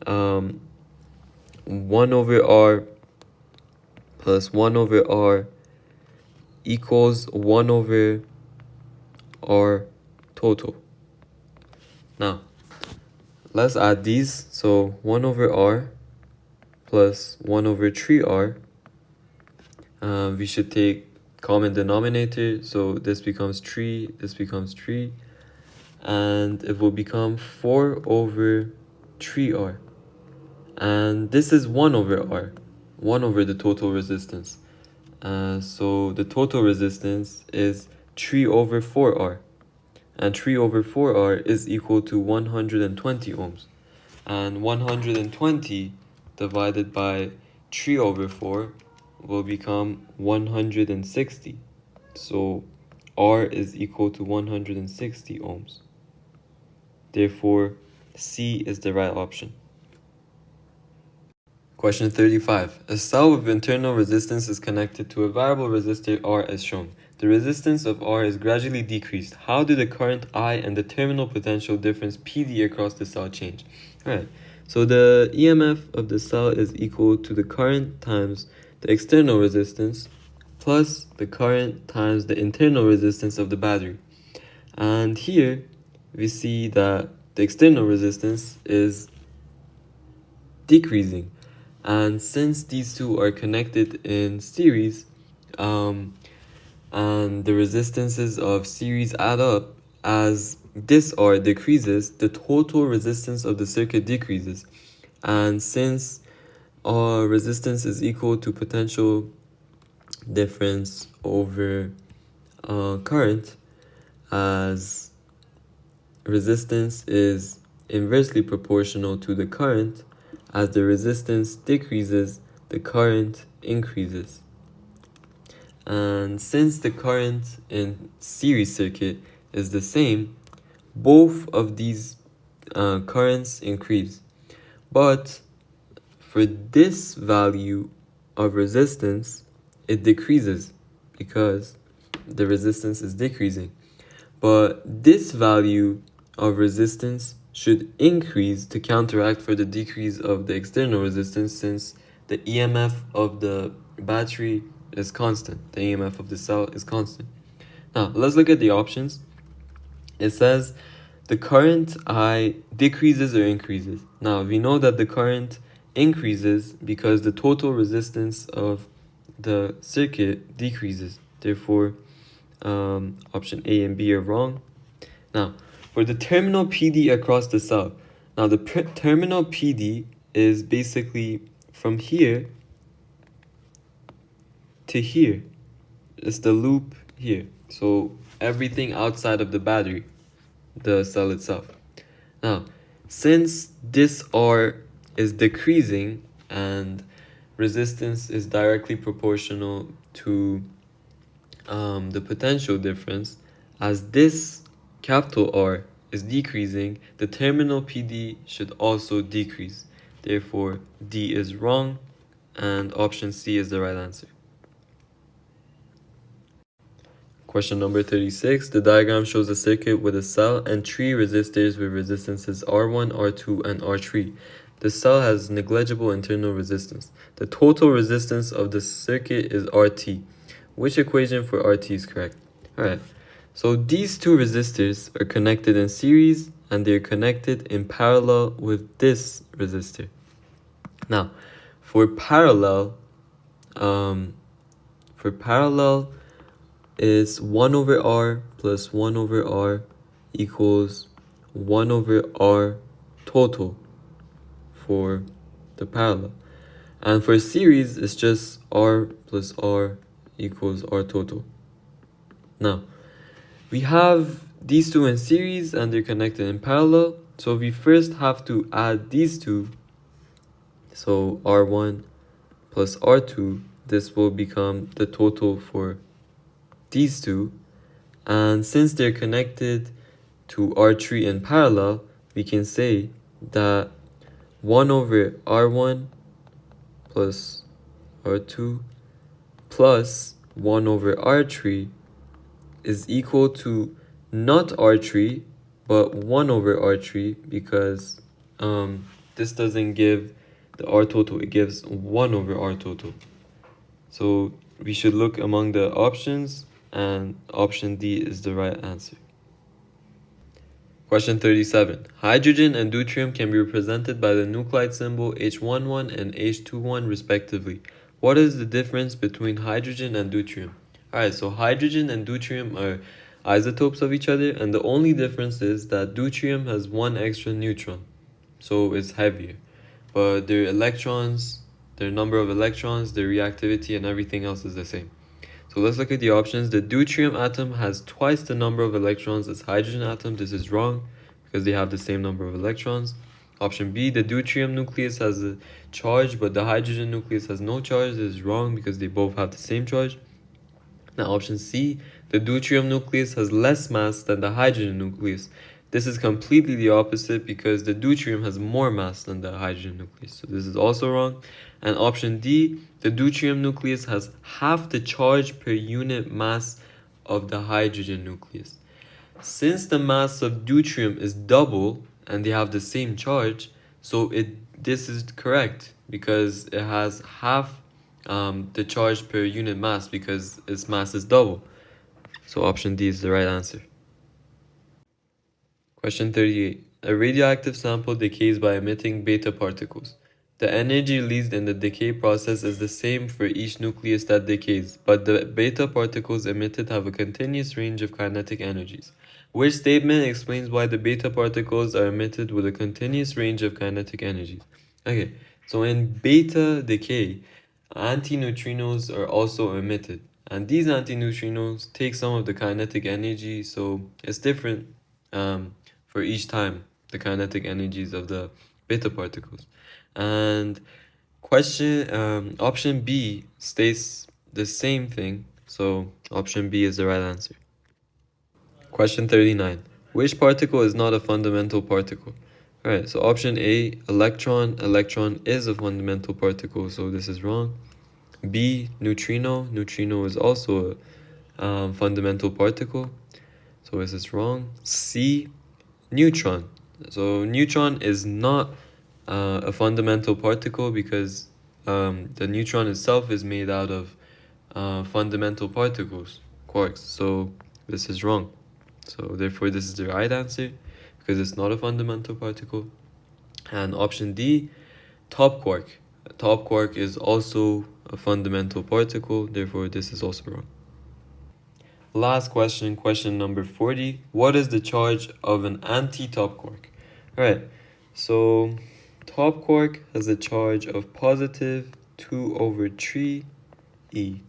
1 over R plus 1 over R equals 1 over R total. Now, let's add these. So 1 over R plus 1 over 3R. We should take common denominator. So this becomes 3, this becomes 3. And it will become 4 over 3R. And this is 1 over R, 1 over the total resistance. So the total resistance is 3 over 4R. And 3 over 4R is equal to 120 ohms. And 120 divided by 3 over 4 will become 160. So R is equal to 160 ohms. Therefore, C is the right option. Question 35. A cell with internal resistance is connected to a variable resistor R as shown. The resistance of R is gradually decreased. How do the current I and the terminal potential difference PD across the cell change? Alright, so the EMF of the cell is equal to the current times the external resistance plus the current times the internal resistance of the battery. And here we see that the external resistance is decreasing. And since these two are connected in series, and the resistances of series add up, as this R decreases, the total resistance of the circuit decreases. And since our resistance is equal to potential difference over current, as resistance is inversely proportional to the current, as the resistance decreases, the current increases. And since the current in series circuit is the same, both of these currents increase. But for this value of resistance, it decreases because the resistance is decreasing. But this value of resistance should increase to counteract for the decrease of the external resistance, since the EMF of the battery is constant. The EMF of the cell is constant. Now, let's look at the options. It says the current I decreases or increases. Now, we know that the current increases because the total resistance of the circuit decreases. Therefore, option A and B are wrong. Now, for the terminal PD across the cell, now the terminal PD is basically from here to here. It's the loop here. So everything outside of the battery, the cell itself. Now, since this R is decreasing and resistance is directly proportional to the potential difference, as this capital R is decreasing, the terminal PD should also decrease. Therefore, D is wrong and option C is the right answer. Question number 36. The diagram shows a circuit with a cell and 3 resistors with resistances R1, R2, and R3. The cell has negligible internal resistance. The total resistance of the circuit is RT. Which equation for RT is correct? Alright, so these two resistors are connected in series and they're connected in parallel with this resistor. Now, for parallel is 1 over R plus 1 over R equals 1 over R total for the parallel. And for series, it's just R plus R equals R total. Now, we have these two in series and they're connected in parallel. So we first have to add these two. So R1 plus R2, this will become the total for these two. And since they're connected to R3 in parallel, we can say that 1 over R1 plus R2 plus 1 over R3 is equal to not R3 but 1 over R3, because this doesn't give the R total, it gives 1 over R total. So we should look among the options and option D is the right answer. Question 37. Hydrogen and deuterium can be represented by the nuclide symbol H11 and H21 respectively. What is the difference between hydrogen and deuterium? Alright, so hydrogen and deuterium are isotopes of each other, and the only difference is that deuterium has one extra neutron, so it's heavier. but their electrons, their number of electrons, their reactivity, and everything else is the same. So let's look at the options. The deuterium atom has twice the number of electrons as hydrogen atom. This is wrong because they have the same number of electrons. Option B, the deuterium nucleus has a charge, but the hydrogen nucleus has no charge. This is wrong because they both have the same charge. Now option C, the deuterium nucleus has less mass than the hydrogen nucleus. This is completely the opposite because the deuterium has more mass than the hydrogen nucleus. So this is also wrong. And option D, the deuterium nucleus has half the charge per unit mass of the hydrogen nucleus. Since the mass of deuterium is double and they have the same charge, so this is correct because it has half the charge per unit mass because its mass is double. So option D is the right answer. Question 38. A radioactive sample decays by emitting beta particles. The energy released in the decay process is the same for each nucleus that decays, but the beta particles emitted have a continuous range of kinetic energies. Which statement explains why the beta particles are emitted with a continuous range of kinetic energies? Okay, so in beta decay, antineutrinos are also emitted, and these antineutrinos take some of the kinetic energy, so it's different for each time, the kinetic energies of the beta particles. And option B states the same thing, so option B is the right answer. Question 39. Which particle is not a fundamental particle? Alright, so option A, electron. Electron is a fundamental particle, so this is wrong. B, neutrino. Neutrino is also a fundamental particle, so this is wrong. C, neutron. So neutron is not a fundamental particle because the neutron itself is made out of fundamental particles, quarks. So this is wrong. So therefore this is the right answer because it's not a fundamental particle. And option D, top quark. A top quark is also a fundamental particle, therefore this is also wrong. Last question, question number 40. What is the charge of an anti-top quark? Alright, so top quark has a charge of positive 2/3 e,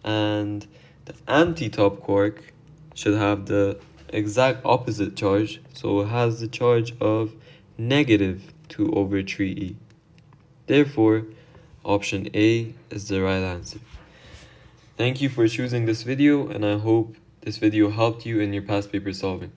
and the anti-top quark should have the exact opposite charge, so it has the charge of negative 2/3 e. Therefore, option A is the right answer. Thank you for choosing this video, and I hope this video helped you in your past paper solving.